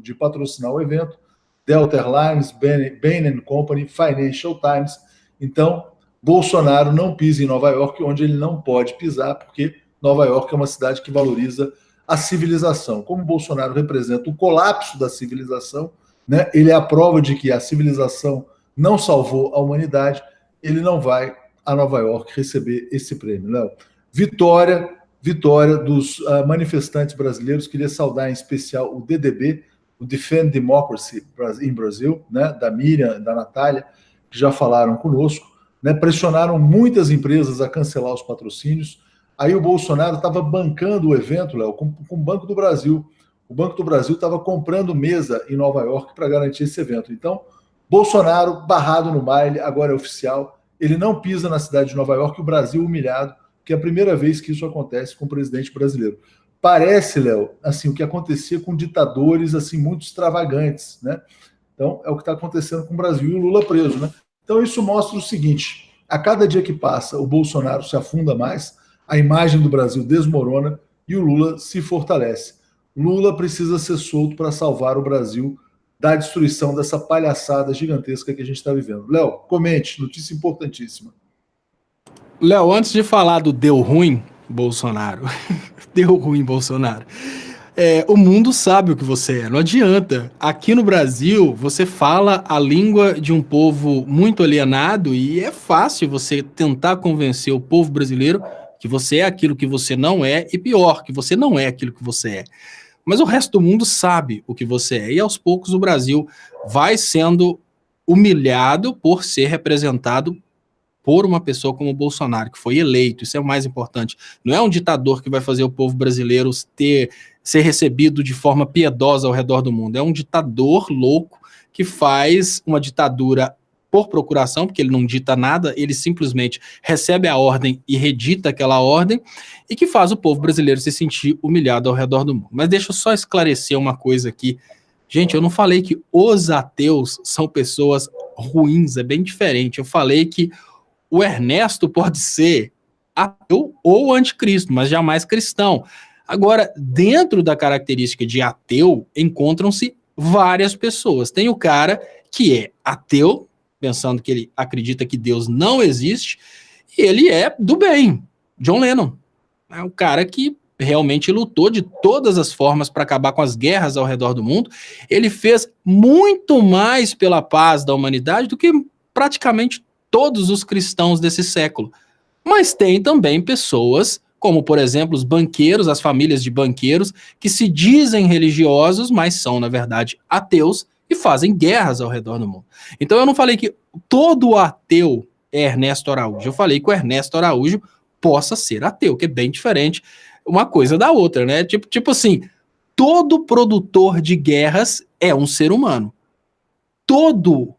de patrocinar o evento, Delta Airlines, Bain Company, Financial Times. Então, Bolsonaro não pisa em Nova York, onde ele não pode pisar, porque Nova York é uma cidade que valoriza a civilização. Como Bolsonaro representa o colapso da civilização, né, ele é a prova de que a civilização não salvou a humanidade, ele não vai a Nova York receber esse prêmio. Léo, vitória dos manifestantes brasileiros. Queria saudar em especial o DDB, o Defend Democracy em Brasil, né, da Miriam, da Natália, que já falaram conosco, né, pressionaram muitas empresas a cancelar os patrocínios. Aí o Bolsonaro estava bancando o evento, Léo, com o Banco do Brasil. O Banco do Brasil estava comprando mesa em Nova York para garantir esse evento. Então, Bolsonaro barrado no baile, agora é oficial. Ele não pisa na cidade de Nova York, o Brasil humilhado, que é a primeira vez que isso acontece com o presidente brasileiro. Parece, Léo, assim, o que acontecia com ditadores assim muito extravagantes, né? Então, é o que está acontecendo com o Brasil e o Lula preso, né? Então, isso mostra o seguinte: a cada dia que passa, o Bolsonaro se afunda mais, a imagem do Brasil desmorona e o Lula se fortalece. Lula precisa ser solto para salvar o Brasil da destruição dessa palhaçada gigantesca que a gente está vivendo. Léo, comente, notícia importantíssima. Léo, antes de falar do deu ruim, Bolsonaro, deu ruim, Bolsonaro, o mundo sabe o que você é, não adianta. Aqui no Brasil, você fala a língua de um povo muito alienado e é fácil você tentar convencer o povo brasileiro que você é aquilo que você não é e pior, que você não é aquilo que você é. Mas o resto do mundo sabe o que você é e aos poucos o Brasil vai sendo humilhado por ser representado por uma pessoa como o Bolsonaro, que foi eleito. Isso é o mais importante. Não é um ditador que vai fazer o povo brasileiro ser recebido de forma piedosa ao redor do mundo. É um ditador louco que faz uma ditadura por procuração, porque ele não dita nada, ele simplesmente recebe a ordem e redita aquela ordem, e que faz o povo brasileiro se sentir humilhado ao redor do mundo. Mas deixa eu só esclarecer uma coisa aqui. Gente, eu não falei que os ateus são pessoas ruins, é bem diferente. Eu falei que o Ernesto pode ser ateu ou anticristo, mas jamais cristão. Agora, dentro da característica de ateu, encontram-se várias pessoas. Tem o cara que é ateu, pensando que ele acredita que Deus não existe, e ele é do bem. John Lennon. É um cara que realmente lutou de todas as formas para acabar com as guerras ao redor do mundo. Ele fez muito mais pela paz da humanidade do que praticamente todos os cristãos desse século. Mas tem também pessoas, como por exemplo os banqueiros, as famílias de banqueiros, que se dizem religiosos, mas são na verdade ateus e fazem guerras ao redor do mundo. Então eu não falei que todo ateu é Ernesto Araújo, eu falei que o Ernesto Araújo possa ser ateu, que é bem diferente uma coisa da outra, né? Tipo assim, todo produtor de guerras é um ser humano. Todo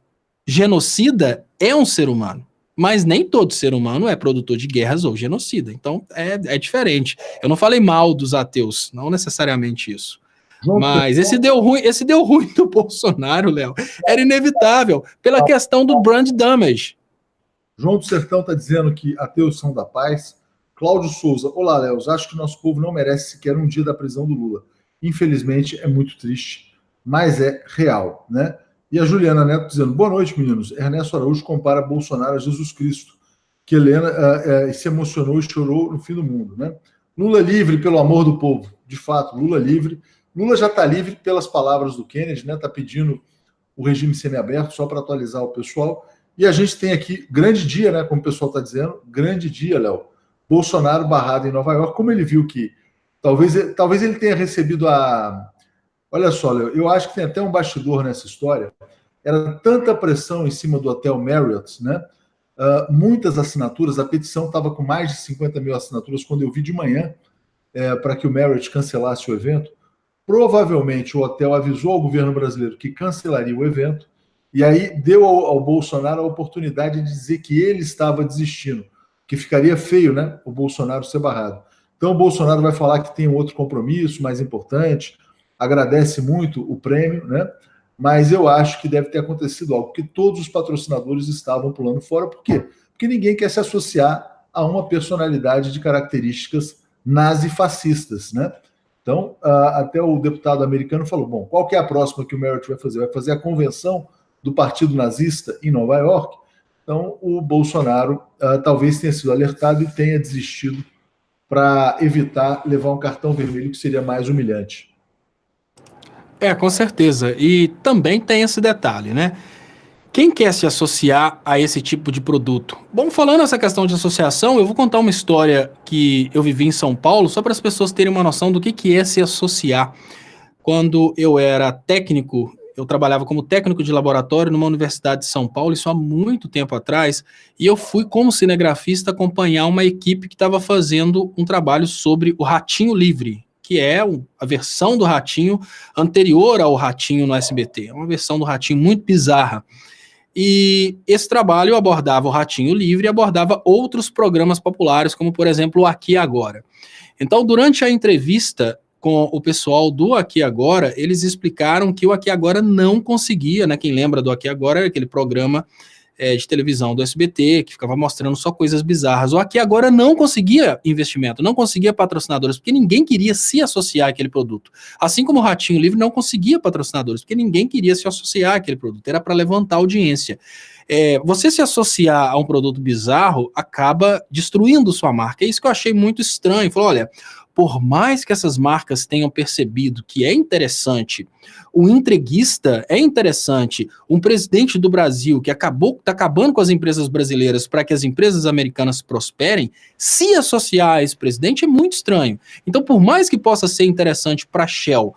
genocida é um ser humano, mas nem todo ser humano é produtor de guerras ou genocida. Então é diferente. Eu não falei mal dos ateus, não necessariamente isso. Mas esse deu ruim do Bolsonaro, Léo, era inevitável pela questão do brand damage. João do Sertão está dizendo que ateus são da paz. Cláudio Souza: olá, Léo, acho que nosso povo não merece sequer um dia da prisão do Lula. Infelizmente é muito triste, mas é real, né? E a Juliana Neto dizendo: boa noite, meninos. Ernesto Araújo compara Bolsonaro a Jesus Cristo, que Helena se emocionou e chorou no fim do mundo, né? Lula livre pelo amor do povo. De fato, Lula livre. Lula já está livre pelas palavras do Kennedy, né? Está pedindo o regime semiaberto, só para atualizar o pessoal. E a gente tem aqui, grande dia, né? Como o pessoal está dizendo, grande dia, Léo. Bolsonaro barrado em Nova York. Como ele viu que talvez ele tenha recebido a... Olha só, Léo, eu acho que tem até um bastidor nessa história. Era tanta pressão em cima do Hotel Marriott, né? Muitas assinaturas, a petição estava com mais de 50 mil assinaturas quando eu vi de manhã, para que o Marriott cancelasse o evento. Provavelmente o hotel avisou ao governo brasileiro que cancelaria o evento e aí deu ao Bolsonaro a oportunidade de dizer que ele estava desistindo, que ficaria feio, né, o Bolsonaro ser barrado. Então o Bolsonaro vai falar que tem outro compromisso mais importante, agradece muito o prêmio, né, mas eu acho que deve ter acontecido algo, porque todos os patrocinadores estavam pulando fora. Por quê? Porque ninguém quer se associar a uma personalidade de características nazifascistas, né? Então, até o deputado americano falou, bom, qual que é a próxima que o Merritt vai fazer? Vai fazer a convenção do Partido Nazista em Nova York? Então, o Bolsonaro talvez tenha sido alertado e tenha desistido para evitar levar um cartão vermelho que seria mais humilhante. Com certeza. E também tem esse detalhe, né? Quem quer se associar a esse tipo de produto? Bom, falando essa questão de associação, eu vou contar uma história que eu vivi em São Paulo, só para as pessoas terem uma noção do que é se associar. Quando eu era técnico, eu trabalhava como técnico de laboratório numa universidade de São Paulo, isso há muito tempo atrás, e eu fui como cinegrafista acompanhar uma equipe que estava fazendo um trabalho sobre o Ratinho Livre, que é a versão do Ratinho anterior ao Ratinho no SBT. É uma versão do Ratinho muito bizarra. E esse trabalho abordava o Ratinho Livre e abordava outros programas populares, como, por exemplo, o Aqui e Agora. Então, durante a entrevista com o pessoal do Aqui e Agora, eles explicaram que o Aqui e Agora não conseguia, né? Quem lembra do Aqui e Agora era aquele programa de televisão do SBT, que ficava mostrando só coisas bizarras. O Aqui Agora não conseguia investimento, não conseguia patrocinadores, porque ninguém queria se associar àquele produto. Assim como o Ratinho Livre não conseguia patrocinadores, porque ninguém queria se associar àquele produto, era para levantar audiência. Você se associar a um produto bizarro acaba destruindo sua marca. É isso que eu achei muito estranho. Falou, olha, por mais que essas marcas tenham percebido que é interessante, o entreguista é interessante, um presidente do Brasil que está acabando com as empresas brasileiras para que as empresas americanas prosperem, se associar a esse presidente é muito estranho. Então, por mais que possa ser interessante para a Shell,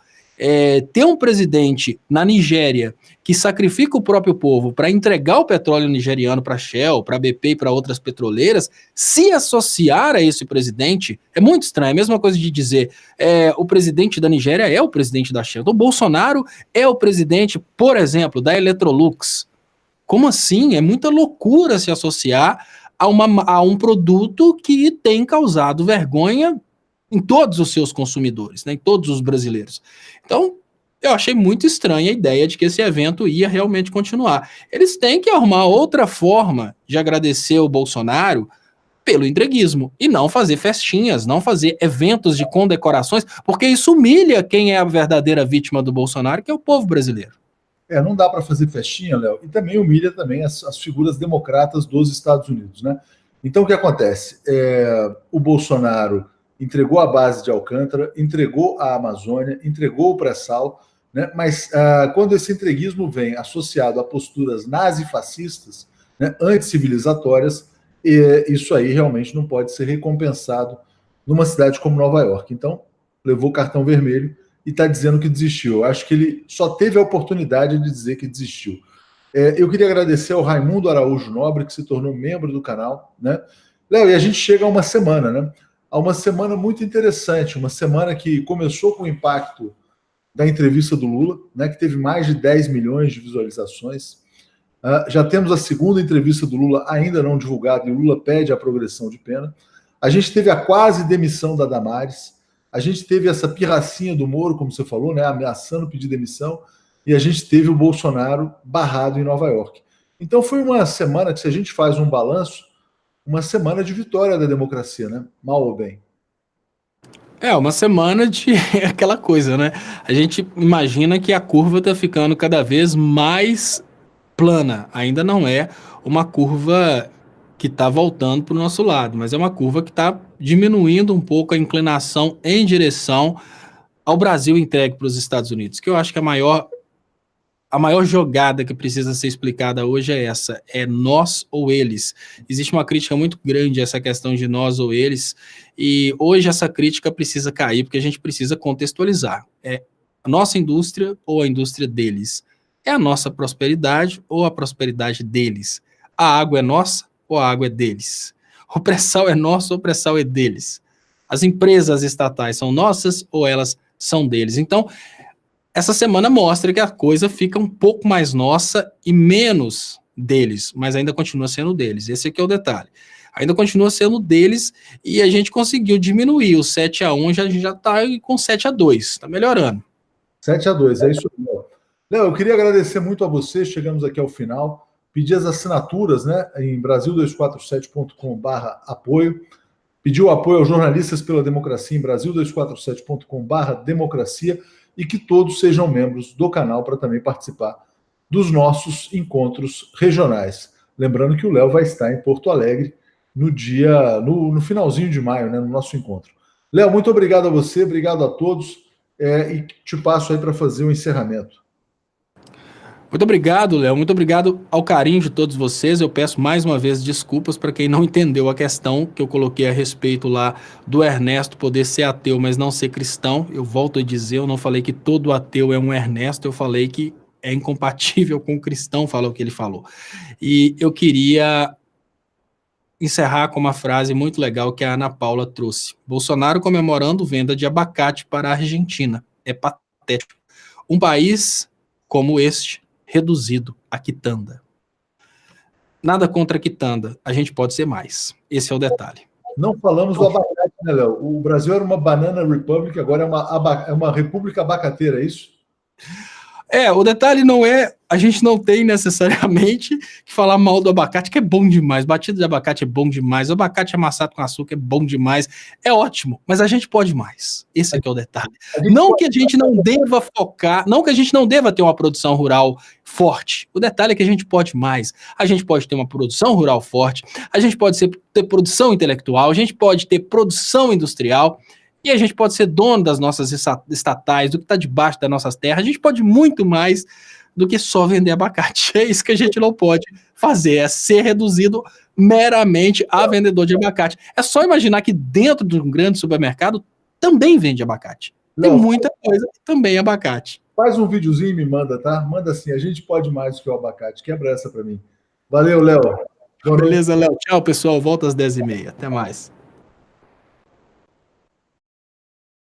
ter um presidente na Nigéria que sacrifica o próprio povo para entregar o petróleo nigeriano para a Shell, para a BP e para outras petroleiras, se associar a esse presidente é muito estranho. É a mesma coisa de dizer o presidente da Nigéria é o presidente da Shell. Então, Bolsonaro é o presidente, por exemplo, da Electrolux. Como assim? É muita loucura se associar a um produto que tem causado vergonha em todos os seus consumidores, né, em todos os brasileiros. Então, eu achei muito estranha a ideia de que esse evento ia realmente continuar. Eles têm que arrumar outra forma de agradecer o Bolsonaro pelo entreguismo, e não fazer festinhas, não fazer eventos de condecorações, porque isso humilha quem é a verdadeira vítima do Bolsonaro, que é o povo brasileiro. Não dá para fazer festinha, Léo, e também humilha também as figuras democratas dos Estados Unidos, né? Então, o que acontece? O Bolsonaro entregou a base de Alcântara, entregou a Amazônia, entregou o pré-sal, né? Mas quando esse entreguismo vem associado a posturas nazifascistas, né, anticivilizatórias, isso aí realmente não pode ser recompensado numa cidade como Nova York. Então, levou cartão vermelho e está dizendo que desistiu. Eu acho que ele só teve a oportunidade de dizer que desistiu. Eu queria agradecer ao Raimundo Araújo Nobre, que se tornou membro do canal, né? Léo, e a gente chega a uma semana, né? A uma semana muito interessante, uma semana que começou com o impacto da entrevista do Lula, né, que teve mais de 10 milhões de visualizações. Já temos a segunda entrevista do Lula ainda não divulgada, e o Lula pede a progressão de pena. A gente teve a quase demissão da Damares, a gente teve essa pirracinha do Moro, como você falou, né, ameaçando pedir demissão, e a gente teve o Bolsonaro barrado em Nova York. Então foi uma semana que, se a gente faz um balanço, uma semana de vitória da democracia, né? Mal ou bem. Uma semana de aquela coisa, né? A gente imagina que a curva está ficando cada vez mais plana. Ainda não é uma curva que está voltando para o nosso lado, mas é uma curva que está diminuindo um pouco a inclinação em direção ao Brasil entregue para os Estados Unidos, que eu acho que a maior jogada que precisa ser explicada hoje é essa, é nós ou eles. Existe uma crítica muito grande a essa questão de nós ou eles, e hoje essa crítica precisa cair, porque a gente precisa contextualizar. É a nossa indústria ou a indústria deles? É a nossa prosperidade ou a prosperidade deles? A água é nossa ou a água é deles? O pré-sal é nosso ou o pré-sal é deles? As empresas estatais são nossas ou elas são deles? Então, essa semana mostra que a coisa fica um pouco mais nossa e menos deles, mas ainda continua sendo deles. Esse aqui é o detalhe. Ainda continua sendo deles e a gente conseguiu diminuir o 7-1, a gente já está com 7-2, está melhorando. 7-2, é isso aí. Léo, eu queria agradecer muito a você, chegamos aqui ao final, pedir as assinaturas, né, em brasil247.com/apoio, pedir o apoio aos jornalistas pela democracia em brasil247.com/democracia e que todos sejam membros do canal para também participar dos nossos encontros regionais. Lembrando que o Léo vai estar em Porto Alegre no finalzinho de maio, né, no nosso encontro. Léo, muito obrigado a você, obrigado a todos, e te passo aí para fazer o encerramento. Muito obrigado, Léo. Muito obrigado ao carinho de todos vocês. Eu peço mais uma vez desculpas para quem não entendeu a questão que eu coloquei a respeito lá do Ernesto poder ser ateu, mas não ser cristão. Eu volto a dizer, eu não falei que todo ateu é um Ernesto, eu falei que é incompatível com o cristão falar o que ele falou. E eu queria encerrar com uma frase muito legal que a Ana Paula trouxe. Bolsonaro comemorando venda de abacate para a Argentina. É patético. Um país como este, reduzido a quitanda. Nada contra a quitanda, a gente pode ser mais. Esse é o detalhe. Não falamos do abacate, né, Léo? O Brasil era uma banana republic, agora é uma república abacateira, é isso? O detalhe não é, a gente não tem necessariamente que falar mal do abacate, que é bom demais, batido de abacate é bom demais, o abacate amassado com açúcar é bom demais, é ótimo, mas a gente pode mais, esse é que é o detalhe. Não que a gente não deva focar, não que a gente não deva ter uma produção rural forte, o detalhe é que a gente pode mais, a gente pode ter uma produção rural forte, a gente pode ter produção intelectual, a gente pode ter produção industrial, e a gente pode ser dono das nossas estatais, do que está debaixo das nossas terras. A gente pode muito mais do que só vender abacate. É isso que a gente não pode fazer, é ser reduzido meramente a vendedor de abacate. É só imaginar que dentro de um grande supermercado também vende abacate. Tem muita coisa que também é abacate. Faz um videozinho e me manda, tá? Manda assim, a gente pode mais do que o abacate. Quebra essa para mim. Valeu, Léo. Beleza, Léo. Tchau, pessoal. Volta às 10h30. Até mais.